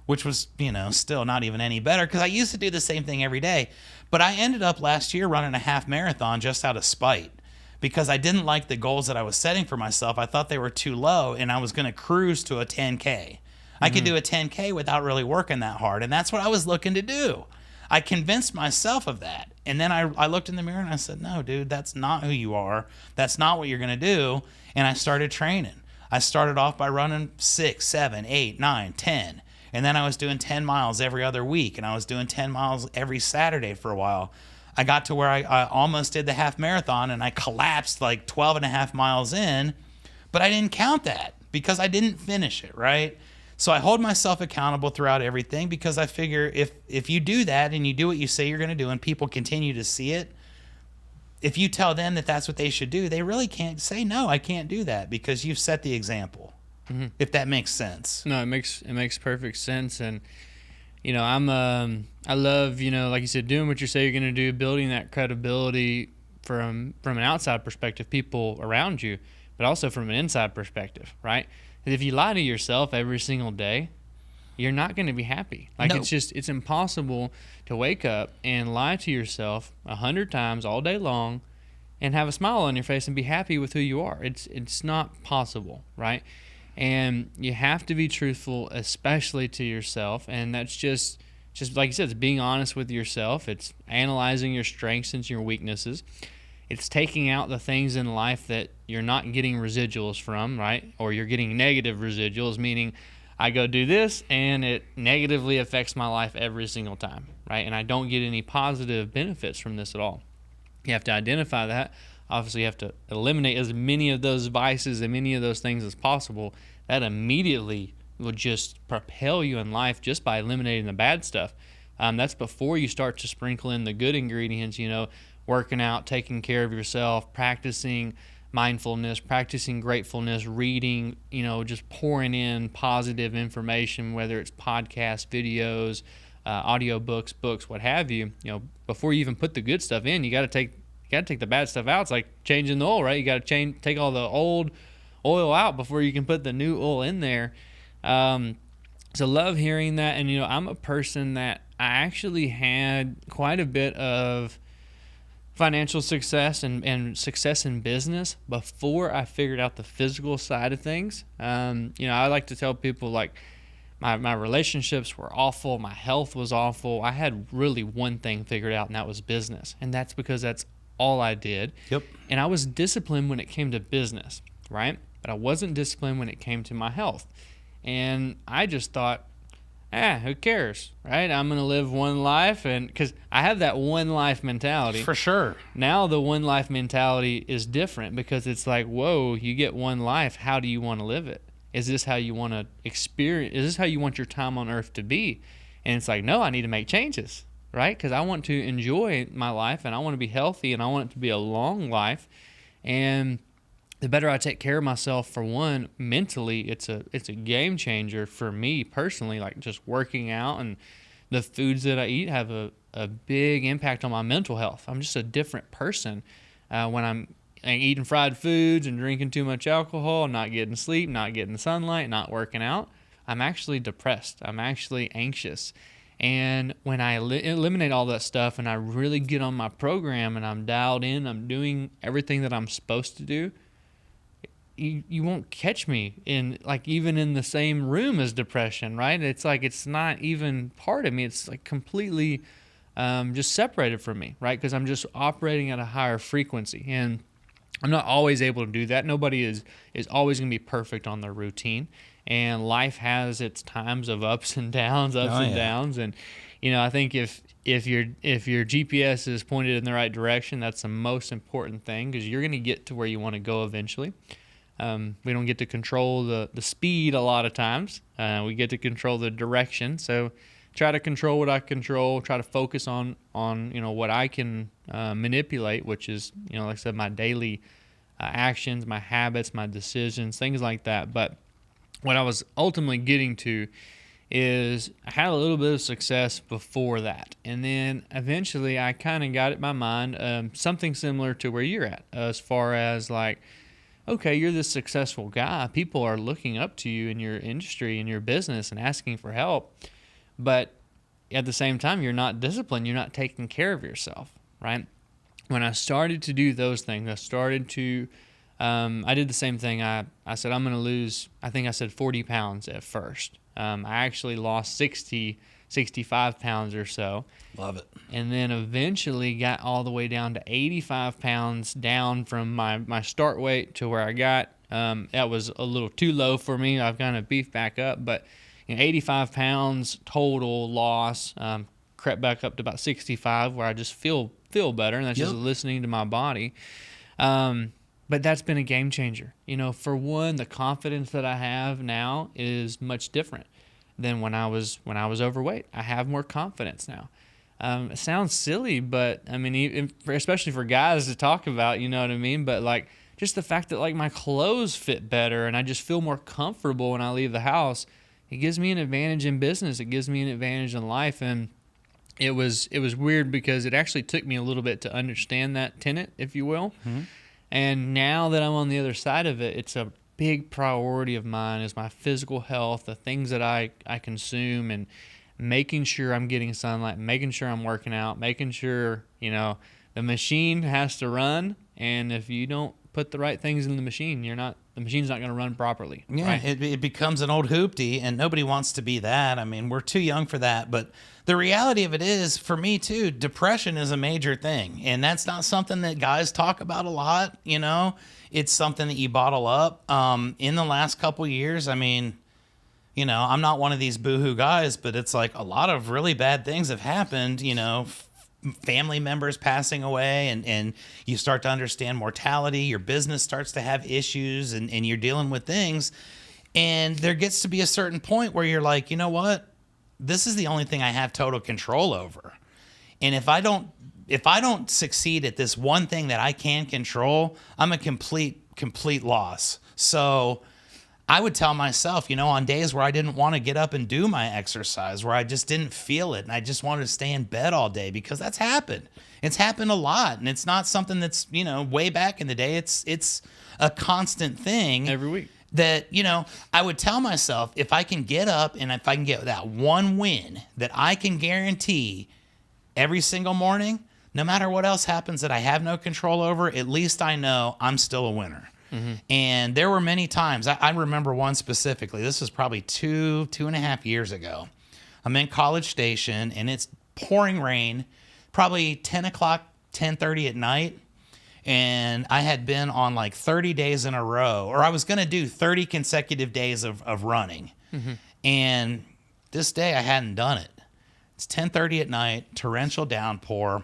S3: which was, still not even any better because I used to do the same thing every day. But I ended up last year running a half marathon just out of spite because I didn't like the goals that I was setting for myself. I thought they were too low and I was going to cruise to a 10K. I could do a 10K without really working that hard. And that's what I was looking to do. I convinced myself of that. And then I looked in the mirror and I said, no, dude, that's not who you are. That's not what you're going to do. And I started training. I started off by running 6, 7, 8, 9, 10. And then I was doing 10 miles every other week, and I was doing 10 miles every Saturday for a while. I got to where I almost did the half marathon, and I collapsed like 12 and a half miles in, but I didn't count that because I didn't finish it, right? So I hold myself accountable throughout everything, because I figure if you do that and you do what you say you're going to do and people continue to see it, if you tell them that that's what they should do, they really can't say, no, I can't do that, because you've set the example, if that makes sense.
S2: No, it makes perfect sense. And, you know, I love, you know, like you said, doing what you say you're going to do, building that credibility from an outside perspective, people around you, but also from an inside perspective, right? And if you lie to yourself every single day, you're not going to be happy. Like,
S3: No.
S2: it's impossible to wake up and lie to yourself 100 times all day long and have a smile on your face and be happy with who you are. It's not possible, right? And you have to be truthful, especially to yourself. And that's just like you said, it's being honest with yourself. It's analyzing your strengths and your weaknesses. It's taking out the things in life that you're not getting residuals from, right? Or you're getting negative residuals, meaning I go do this and it negatively affects my life every single time, right? And I don't get any positive benefits from this at all. You have to identify that. Obviously, you have to eliminate as many of those vices and many of those things as possible. That immediately will just propel you in life just by eliminating the bad stuff. That's before you start to sprinkle in the good ingredients, you know, working out, taking care of yourself, practicing mindfulness, practicing gratefulness, reading, you know, just pouring in positive information, whether it's podcasts, videos, audio books, what have you. You know, before you even put the good stuff in, you got to take the bad stuff out. It's like changing the oil, right? You got to take all the old oil out before you can put the new oil in there. So love hearing that. And, you know, I'm a person that I actually had quite a bit of financial success and success in business before I figured out the physical side of things. You know, I like to tell people, like, my relationships were awful. My health was awful. I had really one thing figured out, and that was business. And that's because that's all I did.
S3: Yep.
S2: And I was disciplined when it came to business, right? But I wasn't disciplined when it came to my health. And I just thought, who cares, right? I'm going to live one life, and because I have that one life mentality.
S3: For sure.
S2: Now the one life mentality is different, because it's like, whoa, you get one life. How do you want to live it? Is this how you want to experience? Is this how you want your time on earth to be? And it's like, no, I need to make changes, right? Because I want to enjoy my life, and I want to be healthy, and I want it to be a long life. And the better I take care of myself, for one, mentally, it's a game changer for me personally. Like, just working out and the foods that I eat have a big impact on my mental health. I'm just a different person when I'm eating fried foods and drinking too much alcohol, not getting sleep, not getting sunlight, not working out. I'm actually depressed. I'm actually anxious. And when I eliminate all that stuff and I really get on my program and I'm dialed in, I'm doing everything that I'm supposed to do, you won't catch me even in the same room as depression, right? It's like, it's not even part of me. It's like completely just separated from me, right? Because I'm just operating at a higher frequency. And I'm not always able to do that. Nobody is always going to be perfect on their routine. And life has its times of ups and downs. And, you know, I think if your GPS is pointed in the right direction, that's the most important thing, because you're going to get to where you want to go eventually. We don't get to control the speed a lot of times. We get to control the direction. So try to control what I control. Try to focus on you know, what I can manipulate, which is, you know, like I said, my daily actions, my habits, my decisions, things like that. But what I was ultimately getting to is I had a little bit of success before that. And then eventually I kind of got it in my mind, something similar to where you're at, as far as like, okay, you're this successful guy. People are looking up to you in your industry, in your business, and asking for help. But at the same time, you're not disciplined. You're not taking care of yourself, right? When I started to do those things, I started to, I did the same thing. I said, I'm going to lose, I think I said 40 pounds at first. I actually lost 65 pounds or so.
S3: Love it.
S2: And then eventually got all the way down to 85 pounds down from my start weight to where I got. That was a little too low for me. I've kind of beefed back up. But, 85 pounds total loss. Crept back up to about 65, where I just feel better, and that's just listening to my body. But that's been a game changer. For one, the confidence that I have now is much different than when I was overweight. I have more confidence now. It sounds silly, but I mean, especially for guys to talk about, you know what I mean? But like, just the fact that like my clothes fit better and I just feel more comfortable when I leave the house, it gives me an advantage in business. It gives me an advantage in life. And it was weird because it actually took me a little bit to understand that tenet, if you will. Mm-hmm. And now that I'm on the other side of it, it's a big priority of mine is my physical health, the things that I consume, and making sure I'm getting sunlight, making sure I'm working out, making sure, the machine has to run. And if you don't put the right things in the machine, the machine's not going to run properly.
S3: Yeah,
S2: right?
S3: it becomes an old hoopty, and nobody wants to be that. I mean, we're too young for that. But the reality of it is, for me too, depression is a major thing. And that's not something that guys talk about a lot, It's something that you bottle up. In the last couple years, I mean, I'm not one of these boohoo guys, but it's like a lot of really bad things have happened, family members passing away, and you start to understand mortality. Your business starts to have issues, and you're dealing with things. And there gets to be a certain point where you're like, you know what? This is the only thing I have total control over. And if I don't succeed at this one thing that I can control, I'm a complete loss. So I would tell myself, on days where I didn't want to get up and do my exercise, where I just didn't feel it, and I just wanted to stay in bed all day, because that's happened. It's happened a lot, and it's not something that's, way back in the day. It's a constant thing.
S2: Every week.
S3: That, I would tell myself, if I can get up and if I can get that one win that I can guarantee every single morning, no matter what else happens that I have no control over, at least I know I'm still a winner. Mm-hmm. And there were many times, I remember one specifically. This was probably 2.5 years ago. I'm in College Station, and it's pouring rain, probably 10 o'clock, 10:30 at night. And I had been on like 30 days in a row, or I was going to do 30 consecutive days of running. Mm-hmm. And this day I hadn't done it. It's 10:30 at night, torrential downpour.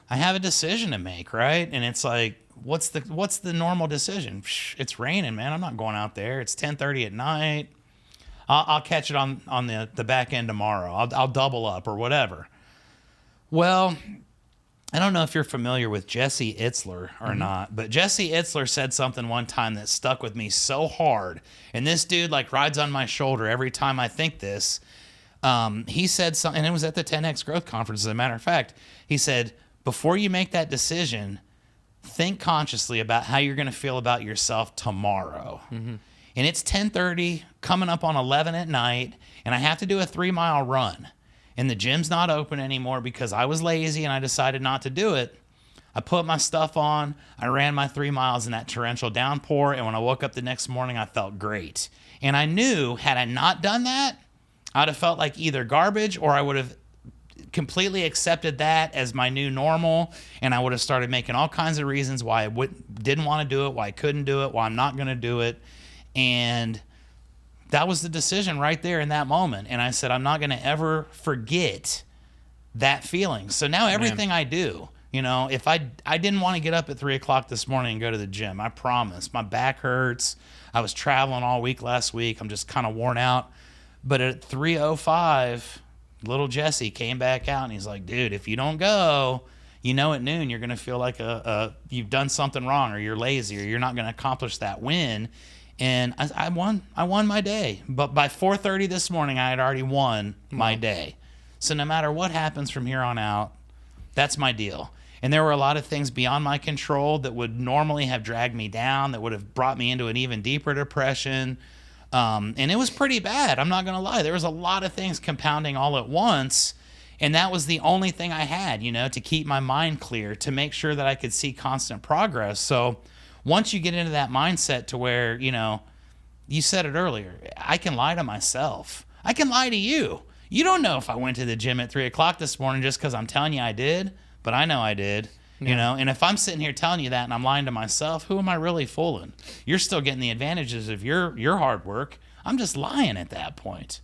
S3: I have a decision to make, right? And it's like, what's the normal decision? It's raining, man. I'm not going out there. It's 10:30 at night. I'll catch it on the back end tomorrow. I'll double up or whatever. Well, I don't know if you're familiar with Jesse Itzler or not, but Jesse Itzler said something one time that stuck with me so hard. And this dude rides on my shoulder every time I think this. He said something, and it was at the 10X Growth Conference, as a matter of fact. He said, before you make that decision, think consciously about how you're going to feel about yourself tomorrow. Mm-hmm. And it's 10:30, coming up on 11 at night, and I have to do a 3-mile run. And the gym's not open anymore because I was lazy and I decided not to do it. I put my stuff on. I ran my 3 miles in that torrential downpour. And when I woke up the next morning, I felt great. And I knew, had I not done that, I'd have felt like either garbage, or I would have completely accepted that as my new normal. And I would have started making all kinds of reasons why I didn't want to do it, why I couldn't do it, why I'm not going to do it. And that was the decision right there in that moment. And I said, I'm not going to ever forget that feeling. So now everything I do, if I didn't want to get up at 3 o'clock this morning and go to the gym, I promise. My back hurts. I was traveling all week last week. I'm just kind of worn out. But at 3:05, little Jesse came back out and he's like, dude, if you don't go, at noon you're going to feel like you've done something wrong, or you're lazy, or you're not going to accomplish that win. And I won my day. But by 4:30 this morning, I had already won my day. So no matter what happens from here on out, that's my deal. And there were a lot of things beyond my control that would normally have dragged me down, that would have brought me into an even deeper depression. And it was pretty bad. I'm not going to lie. There was a lot of things compounding all at once. And that was the only thing I had, to keep my mind clear, to make sure that I could see constant progress. So once you get into that mindset to where, you said it earlier, I can lie to myself. I can lie to you. You don't know if I went to the gym at 3 o'clock this morning just because I'm telling you I did, but I know I did. Yeah. And if I'm sitting here telling you that and I'm lying to myself, who am I really fooling? You're still getting the advantages of your hard work. I'm just lying at that point.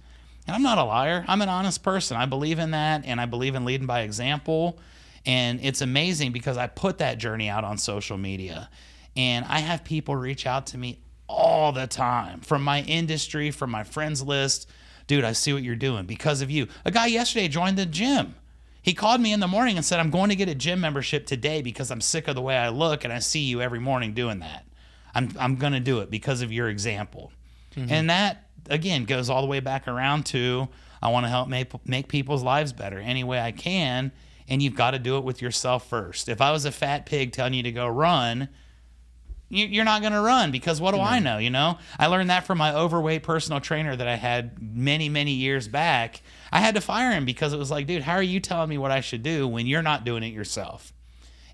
S3: And I'm not a liar. I'm an honest person. I believe in that, and I believe in leading by example. And it's amazing because I put that journey out on social media, and I have people reach out to me all the time from my industry, from my friends list. Dude, I see what you're doing because of you. A guy yesterday joined the gym. He called me in the morning and said, I'm going to get a gym membership today because I'm sick of the way I look, and I see you every morning doing that. I'm going to do it because of your example. Mm-hmm. And that, again, goes all the way back around to I want to help make people's lives better any way I can, and you've got to do it with yourself first. If I was a fat pig telling you to go run, you're not going to run because what do I know, you know? I learned that from my overweight personal trainer that I had many, many years back. I had to fire him because it was like, dude, how are you telling me what I should do when you're not doing it yourself?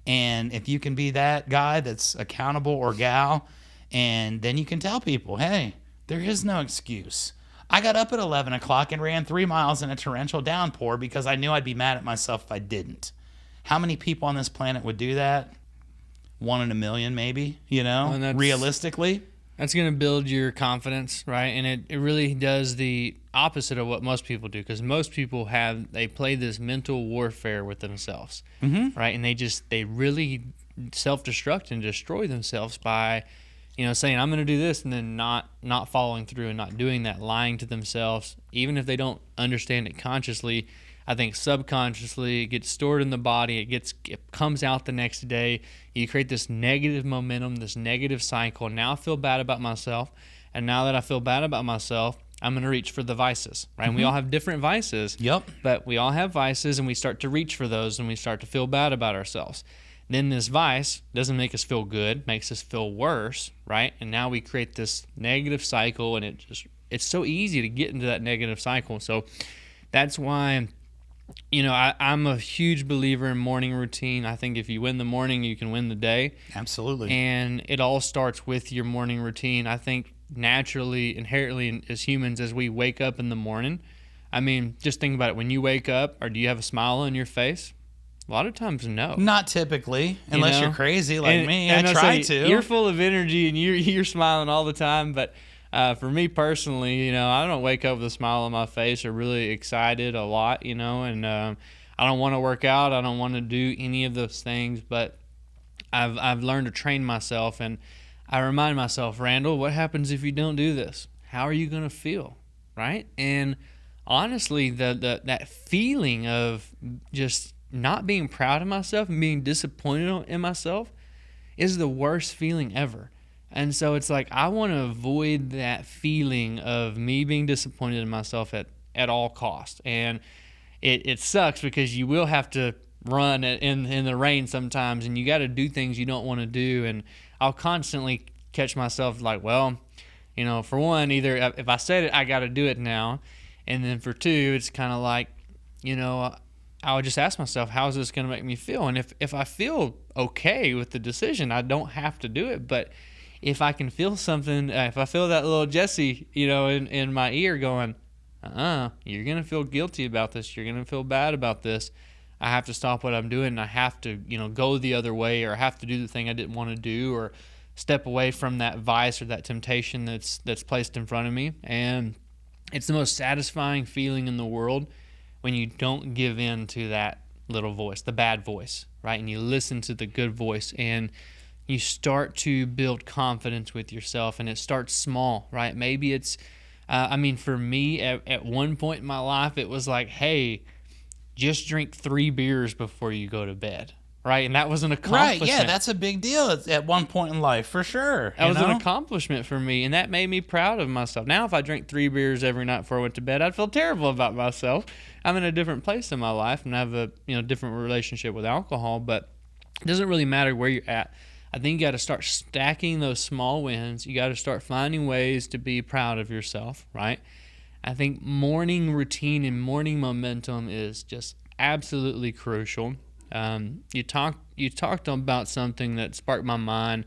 S3: And if you can be that guy that's accountable or gal, and then you can tell people, hey, there is no excuse. I got up at 11 o'clock and ran 3 miles in a torrential downpour because I knew I'd be mad at myself if I didn't. How many people on this planet would do that? 1 in a million, maybe, you know, realistically.
S2: That's going to build your confidence, right? And it really does the opposite of what most people do, because most people they play this mental warfare with themselves, right? And they really self-destruct and destroy themselves by, you know, saying, I'm going to do this, and then not following through and not doing that, lying to themselves, even if they don't understand it consciously. I think subconsciously it gets stored in the body. It comes out the next day. You create this negative momentum, this negative cycle. Now I feel bad about myself, and now that I feel bad about myself, I'm going to reach for the vices, right? And we all have different vices.
S3: Yep.
S2: But we all have vices, and we start to reach for those, and we start to feel bad about ourselves. Then this vice doesn't make us feel good, makes us feel worse, right? And now we create this negative cycle, and it's so easy to get into that negative cycle. So that's why, you know, I'm a huge believer in morning routine. I think if you win the morning, you can win the day.
S3: Absolutely.
S2: And it all starts with your morning routine. I think naturally, inherently, as humans, as we wake up in the morning, I mean, just think about it. When you wake up, or do you have a smile on your face? A lot of times, no.
S3: Not typically, unless you're crazy like me. I try to.
S2: You're full of energy, and you're smiling all the time, but for me personally, you know, I don't wake up with a smile on my face or really excited a lot, you know, and I don't want to work out. I don't want to do any of those things, but I've learned to train myself, and I remind myself, Randall, what happens if you don't do this? How are you going to feel, right? And honestly, that feeling of just not being proud of myself and being disappointed in myself is the worst feeling ever. And so it's like I want to avoid that feeling of me being disappointed in myself at all costs. And it sucks because you will have to run in the rain sometimes, and you got to do things you don't want to do. And I'll constantly catch myself like, well, you know, for one, either if I said it, I got to do it now. And then for two, it's kind of like, you know, I would just ask myself, how is this going to make me feel? And if I feel okay with the decision, I don't have to do it. But if I can feel something, if I feel that little Jesse, you know, in my ear going, you're going to feel guilty about this. You're going to feel bad about this. I have to stop what I'm doing, and I have to, you know, go the other way, or I have to do the thing I didn't want to do, or step away from that vice or that temptation that's placed in front of me. And it's the most satisfying feeling in the world when you don't give in to that little voice, the bad voice, right? And you listen to the good voice, and you start to build confidence with yourself, and it starts small, right? Maybe it's, for me, at one point in my life, it was like, hey, just drink 3 beers before you go to bed, right? And that was an accomplishment.
S3: Right, yeah, that's a big deal at one point in life, for sure.
S2: That was an accomplishment for me, and that made me proud of myself. Now, if I drank 3 beers every night before I went to bed, I'd feel terrible about myself. I'm in a different place in my life, and I have a different relationship with alcohol, but it doesn't really matter where you're at. I think you got to start stacking those small wins. You got to start finding ways to be proud of yourself, right? I think morning routine and morning momentum is just absolutely crucial. You talked about something that sparked my mind.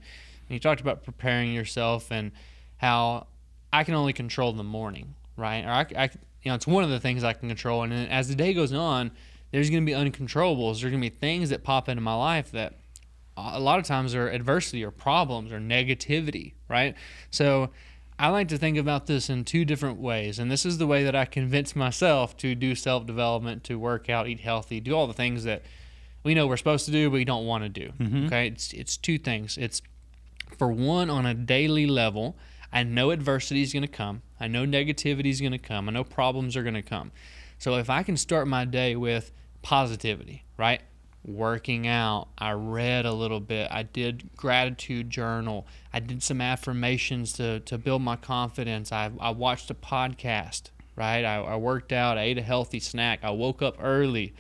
S2: And you talked about preparing yourself and how I can only control the morning, right? Or it's one of the things I can control. And then as the day goes on, there's going to be uncontrollables. There's going to be things that pop into my life that a lot of times are adversity or problems or negativity, right? So I like to think about this in two different ways, and this is the way that I convince myself to do self-development, to work out, eat healthy, do all the things that we know we're supposed to do, but we don't want to do. Okay, it's two things. It's, for one, on a daily level, I know adversity is going to come. I know negativity is going to come. I know problems are going to come. So if I can start my day with positivity, right? Working out, I read a little bit, I did gratitude journal, I did some affirmations to build my confidence, I watched a podcast, right? I worked out, I ate a healthy snack, I woke up early,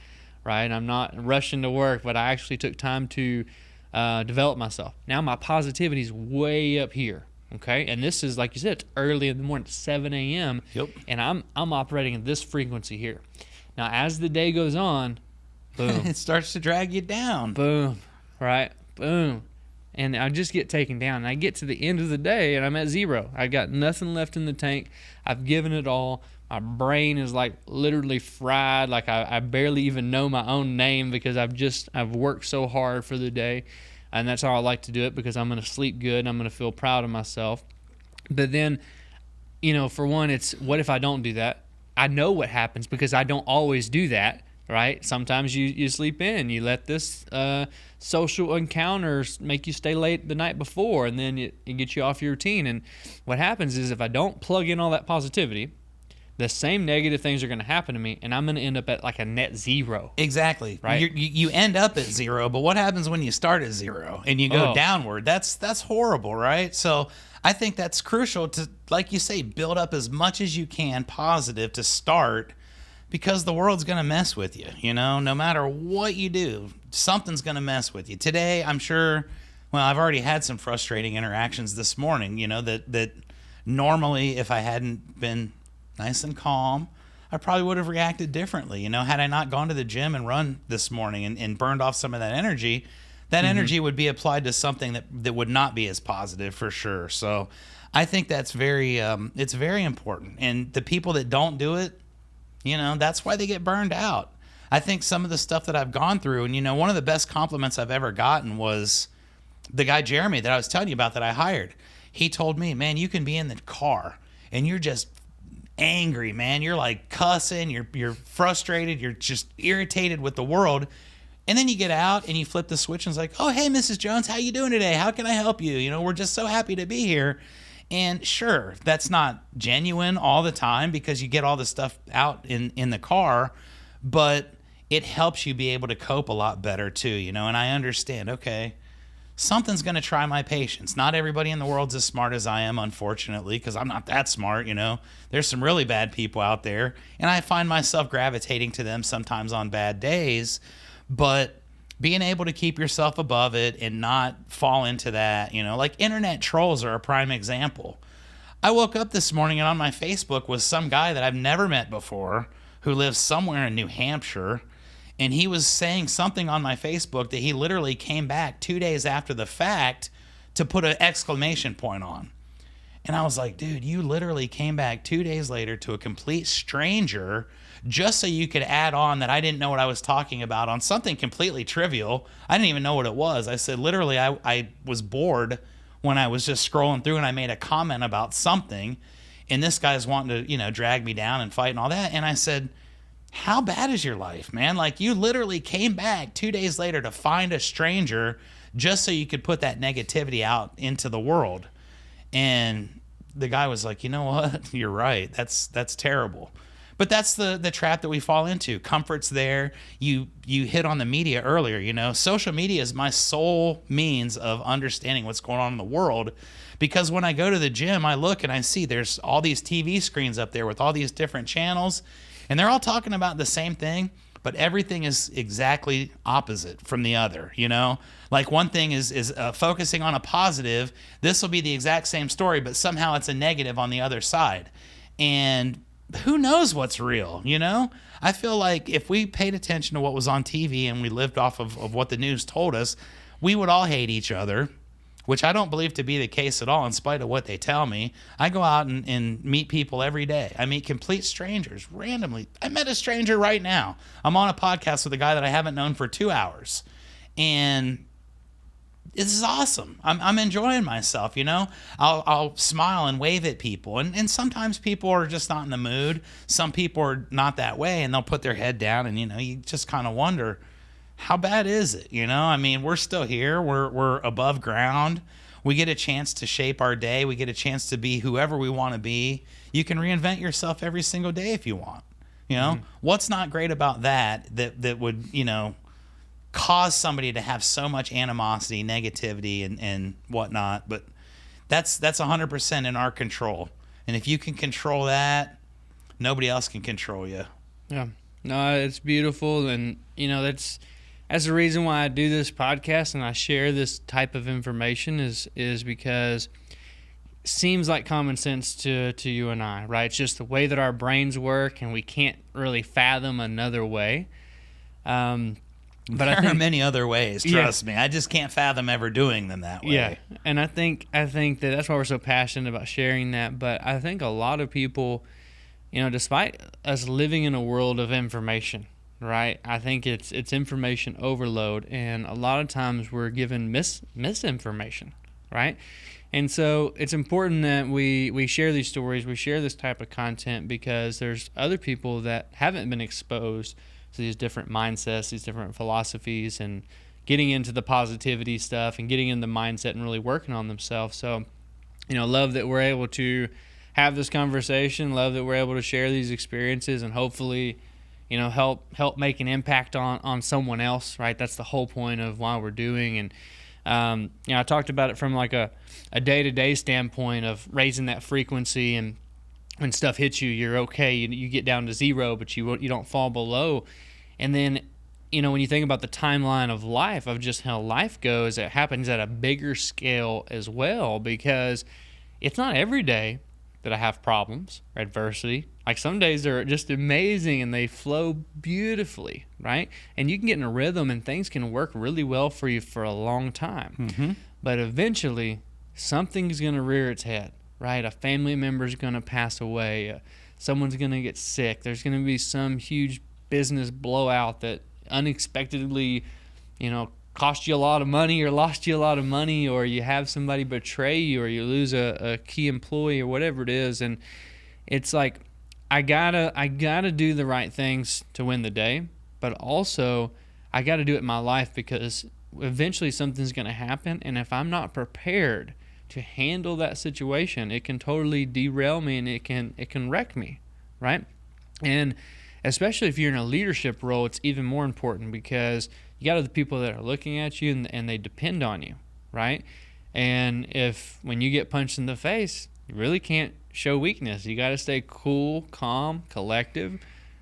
S2: right? I'm not rushing to work, but I actually took time to develop myself. Now my positivity is way up here, okay? And this is, like you said, it's early in the morning, 7 a.m.
S3: Yep.
S2: And I'm operating at this frequency here. Now as the day goes on, boom.
S3: It starts to drag you down.
S2: Boom. Right? Boom. And I just get taken down. And I get to the end of the day and I'm at zero. I got nothing left in the tank. I've given it all. My brain is like literally fried. Like I barely even know my own name because I've worked so hard for the day. And that's how I like to do it, because I'm going to sleep good and I'm going to feel proud of myself. But then, for one, it's, what if I don't do that? I know what happens because I don't always do that. Right? Sometimes you sleep in. You let this social encounters make you stay late the night before, and then it gets you off your routine. And what happens is, if I don't plug in all that positivity, the same negative things are going to happen to me, and I'm going to end up at like a net zero.
S3: Exactly.
S2: Right?
S3: You end up at zero, but what happens when you start at zero and you go downward? That's horrible, right? So I think that's crucial to, like you say, build up as much as you can positive to start, because the world's going to mess with you, no matter what you do, something's going to mess with you. Today, I'm sure, I've already had some frustrating interactions this morning, that normally, if I hadn't been nice and calm, I probably would have reacted differently. Had I not gone to the gym and run this morning and burned off some of that energy, energy would be applied to something that would not be as positive, for sure. So I think that's it's very important. And the people that don't do it, that's why they get burned out. I think some of the stuff that I've gone through, and one of the best compliments I've ever gotten was the guy Jeremy that I was telling you about that I hired. He told me, man, you can be in the car and you're just angry, man. You're like cussing, you're frustrated, you're just irritated with the world. And then you get out and you flip the switch and it's like, oh, hey, Mrs. Jones, how you doing today? How can I help you? We're just so happy to be here. And sure, that's not genuine all the time because you get all the stuff out in the car, but it helps you be able to cope a lot better too, and I understand, okay, something's going to try my patience. Not everybody in the world's as smart as I am, unfortunately, because I'm not that smart, There's some really bad people out there, and I find myself gravitating to them sometimes on bad days, but being able to keep yourself above it and not fall into that, like internet trolls are a prime example. I woke up this morning and on my Facebook was some guy that I've never met before who lives somewhere in New Hampshire. And he was saying something on my Facebook that he literally came back 2 days after the fact to put an exclamation point on. And I was like, dude, you literally came back 2 days later to a complete stranger just so you could add on that I didn't know what I was talking about on something completely trivial. I didn't even know what it was. I said, literally, I was bored when I was just scrolling through and I made a comment about something. And this guy's wanting to, drag me down and fight and all that. And I said, how bad is your life, man? Like, you literally came back 2 days later to find a stranger just so you could put that negativity out into the world. And the guy was like, you know what? You're right. That's terrible. But that's the trap that we fall into. Comfort's there. You hit on the media earlier, Social media is my sole means of understanding what's going on in the world, because when I go to the gym, I look and I see there's all these TV screens up there with all these different channels, and they're all talking about the same thing, but everything is exactly opposite from the other, Like one thing is focusing on a positive. This will be the exact same story, but somehow it's a negative on the other side. And who knows what's real, I feel like if we paid attention to what was on TV and we lived off of what the news told us, we would all hate each other, which I don't believe to be the case at all in spite of what they tell me. I go out and meet people every day. I meet complete strangers randomly. I met a stranger right now. I'm on a podcast with a guy that I haven't known for 2 hours. And this is awesome. I'm enjoying myself, you know. I'll smile and wave at people, and sometimes people are just not in the mood. Some people are not that way, and they'll put their head down, and you know, you just kind of wonder, how bad is it? You know, I mean, we're still here. We're above ground. We get a chance to shape our day. We get a chance to be whoever we want to be. You can reinvent yourself every single day if you want. You know, what's not great about that would, you know, cause somebody to have so much animosity, negativity, and whatnot. But that's 100% in our control. And if you can control that, nobody else can control you.
S2: Yeah, no, it's beautiful, and you know that's the reason why I do this podcast and I share this type of information is because it seems like common sense to you and I, right? It's just the way that our brains work, and we can't really fathom another way. But
S3: there are many other ways, trust me. I just can't fathom ever doing them that way.
S2: Yeah, and I think that that's why we're so passionate about sharing that. But I think a lot of people, you know, despite us living in a world of information, right? I think it's information overload, and a lot of times we're given misinformation, right? And so it's important that we share these stories, we share this type of content, because there's other people that haven't been exposed to these different mindsets, these different philosophies, and getting into the positivity stuff and getting in the mindset and really working on themselves. So, you know, love that we're able to have this conversation, love that we're able to share these experiences, and hopefully, you know, help make an impact on someone else, right? That's the whole point of why we're doing. And you know, I talked about it from like a day-to-day standpoint of raising that frequency, and when stuff hits you, you're okay. You get down to zero, but you don't fall below. And then, you know, when you think about the timeline of life, of just how life goes, it happens at a bigger scale as well, because it's not every day that I have problems or adversity. Like some days are just amazing and they flow beautifully, right? And you can get in a rhythm and things can work really well for you for a long time. Mm-hmm. But eventually, something's going to rear its head. Right, a family member's going to pass away, someone's going to get sick, there's going to be some huge business blowout that unexpectedly, you know, cost you a lot of money or lost you a lot of money, or you have somebody betray you, or you lose a key employee, or whatever it is. And it's like, I gotta do the right things to win the day, but also I gotta do it in my life, because eventually something's going to happen, and if I'm not prepared to handle that situation, it can totally derail me, and it can wreck me, right? And especially if you're in a leadership role, it's even more important, because you got other people that are looking at you and they depend on you, right? And if when you get punched in the face, you really can't show weakness. You got to stay cool, calm, collective.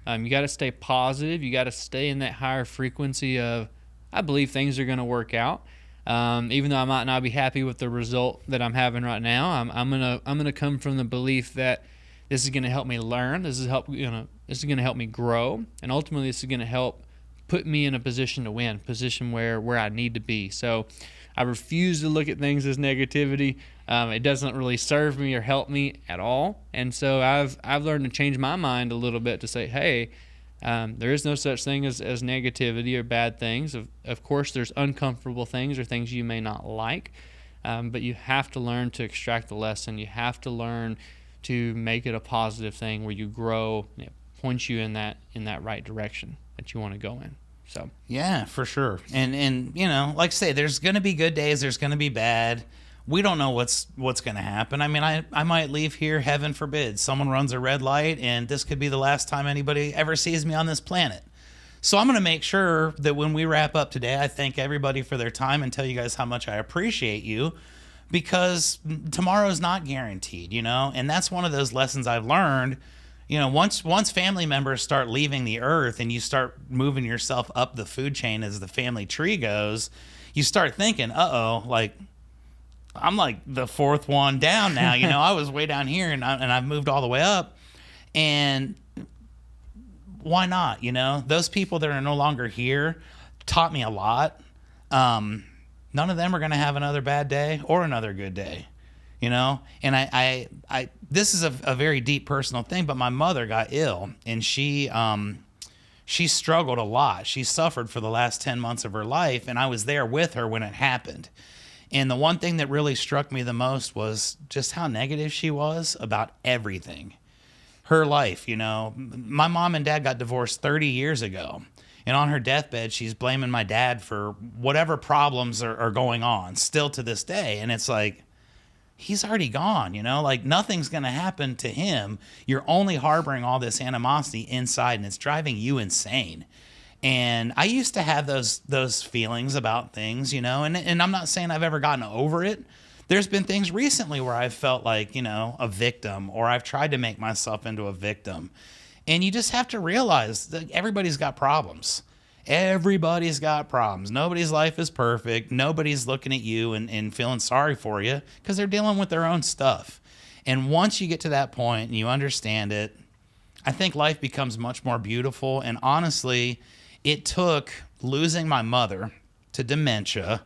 S2: You got to stay positive. You got to stay in that higher frequency of, I believe things are going to work out. Even though I might not be happy with the result that I'm having right now, I'm gonna come from the belief that this is gonna help me learn. This is gonna help me grow, and ultimately this is gonna help put me in a position to win, position where I need to be. So I refuse to look at things as negativity. It doesn't really serve me or help me at all. And so I've learned to change my mind a little bit to say, hey, there is no such thing as negativity or bad things. Of course, there's uncomfortable things or things you may not like, but you have to learn to extract the lesson. You have to learn to make it a positive thing where you grow, and it points you in that right direction that you want to go in. So
S3: yeah, for sure. And you know, like I say, there's going to be good days. There's going to be bad. We don't know what's going to happen. I mean, I might leave here, heaven forbid, someone runs a red light, and this could be the last time anybody ever sees me on this planet. So I'm going to make sure that when we wrap up today, I thank everybody for their time and tell you guys how much I appreciate you, because tomorrow's not guaranteed, you know? And that's one of those lessons I've learned. You know, once family members start leaving the earth and you start moving yourself up the food chain as the family tree goes, you start thinking, like, I'm like the fourth one down now. You know, I was way down here and I've moved all the way up. And why not? You know, those people that are no longer here taught me a lot. None of them are going to have another bad day or another good day, you know? And I this is a very deep personal thing, but my mother got ill, and she struggled a lot. She suffered for the last 10 months of her life, and I was there with her when it happened. And the one thing that really struck me the most was just how negative she was about everything. Her life, my mom and dad got divorced 30 years ago. And on her deathbed, she's blaming my dad for whatever problems are going on still to this day. And it's like, he's already gone, like nothing's going to happen to him. You're only harboring all this animosity inside, and it's driving you insane. And I used to have those feelings about things, and I'm not saying I've ever gotten over it. There's been things recently where I've felt like, a victim, or I've tried to make myself into a victim. And you just have to realize that everybody's got problems. Everybody's got problems. Nobody's life is perfect. Nobody's looking at you and feeling sorry for you because they're dealing with their own stuff. And once you get to that point and you understand it, I think life becomes much more beautiful. And honestly, it took losing my mother to dementia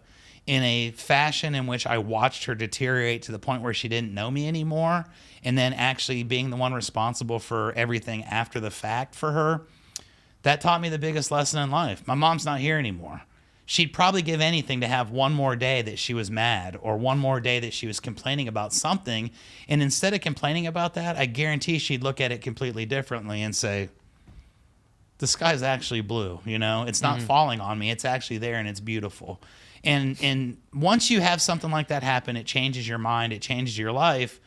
S3: in a fashion in which I watched her deteriorate to the point where she didn't know me anymore, and then actually being the one responsible for everything after the fact for her. That taught me the biggest lesson in life. My mom's not here anymore. She'd probably give anything to have one more day that she was mad, or one more day that she was complaining about something. And instead of complaining about that, I guarantee she'd look at it completely differently and say, the sky's actually blue, it's not falling on me. It's actually there, and it's beautiful. And once you have something like that happen, it changes your mind, it changes your life.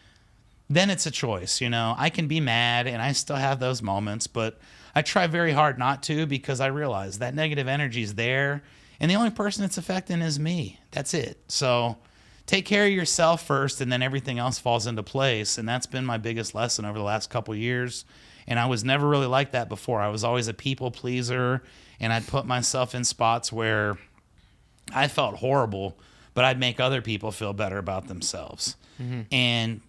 S3: Then it's a choice. I can be mad, and I still have those moments, but I try very hard not to, because I realize that negative energy is there, and the only person it's affecting is me. That's it. So take care of yourself first, and then everything else falls into place. And that's been my biggest lesson over the last couple of years. And I was never really like that before. I was always a people pleaser, and I'd put myself in spots where I felt horrible, but I'd make other people feel better about themselves. And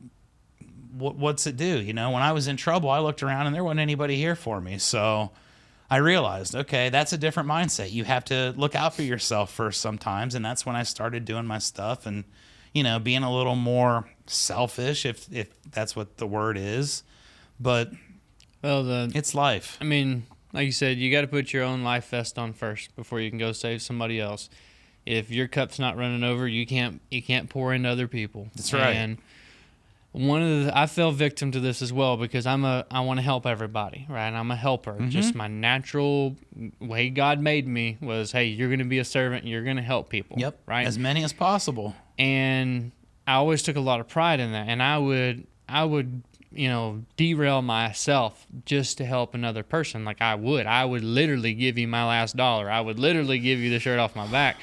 S3: what's it do? When I was in trouble, I looked around and there wasn't anybody here for me. So I realized, okay, that's a different mindset. You have to look out for yourself first sometimes. And that's when I started doing my stuff and, being a little more selfish, if that's what the word is. But it's life.
S2: I mean, like you said, you got to put your own life vest on first before you can go save somebody else. If your cup's not running over, you can't pour into other people.
S3: That's right.
S2: And I fell victim to this as well, because I want to help everybody, right? I'm a helper. Just my natural way God made me was, hey, you're going to be a servant. You're going to help people.
S3: Yep.
S2: Right.
S3: As many as possible.
S2: And I always took a lot of pride in that. And I would derail myself just to help another person. Like I would literally give you my last dollar. I would literally give you the shirt off my back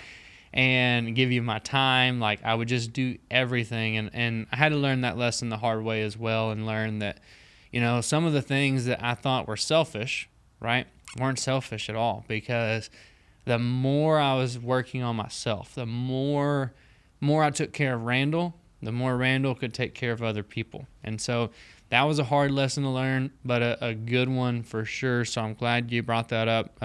S2: and give you my time. Like I would just do everything. And I had to learn that lesson the hard way as well, and learn that, some of the things that I thought were selfish, right, weren't selfish at all, because the more I was working on myself, the more I took care of Randall, the more Randall could take care of other people. And so that was a hard lesson to learn, but a good one for sure. So I'm glad you brought that up.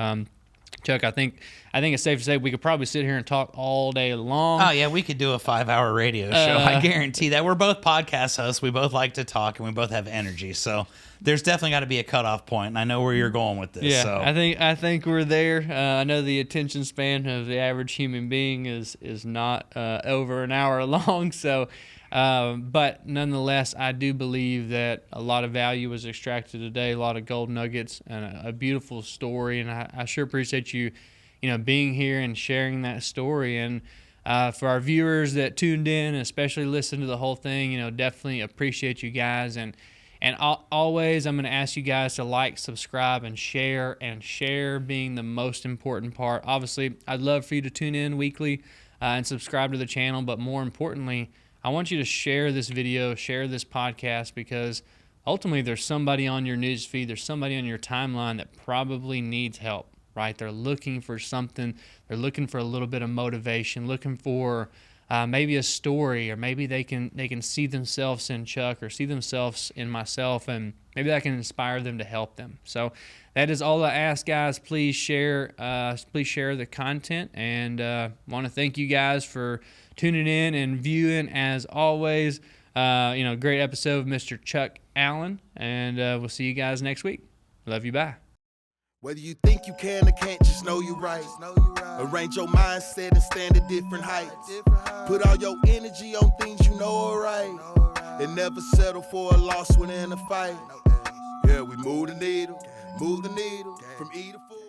S2: Chuck, I think it's safe to say we could probably sit here and talk all day long.
S3: Oh, yeah, we could do a 5-hour radio show. I guarantee that. We're both podcast hosts. We both like to talk, and we both have energy. So there's definitely got to be a cutoff point, and I know where you're going with this.
S2: Yeah,
S3: so.
S2: I think we're there. I know the attention span of the average human being is not over an hour long. So, but nonetheless, I do believe that a lot of value was extracted today, a lot of gold nuggets, and a beautiful story. And I sure appreciate you, being here and sharing that story. And for our viewers that tuned in, especially listened to the whole thing, definitely appreciate you guys. And always, I'm going to ask you guys to like, subscribe, and share being the most important part. Obviously, I'd love for you to tune in weekly and subscribe to the channel, but more importantly, I want you to share this video, share this podcast, because ultimately there's somebody on your news feed, there's somebody on your timeline that probably needs help, right? They're looking for something, they're looking for a little bit of motivation, looking for maybe a story, or maybe they can see themselves in Chuck, or see themselves in myself, and maybe that can inspire them to help them. So that is all I ask, guys. Please share the content, and want to thank you guys for tuning in and viewing as always. Great episode of Mr. Chuck Allen, and we'll see you guys next week. Love you. Bye.
S1: Whether you think you can or can't, just know you're right. Arrange your mindset and stand at different heights. Put all your energy on things you know are right. And never settle for a loss when in a fight. Yeah, we move the needle from E to 4.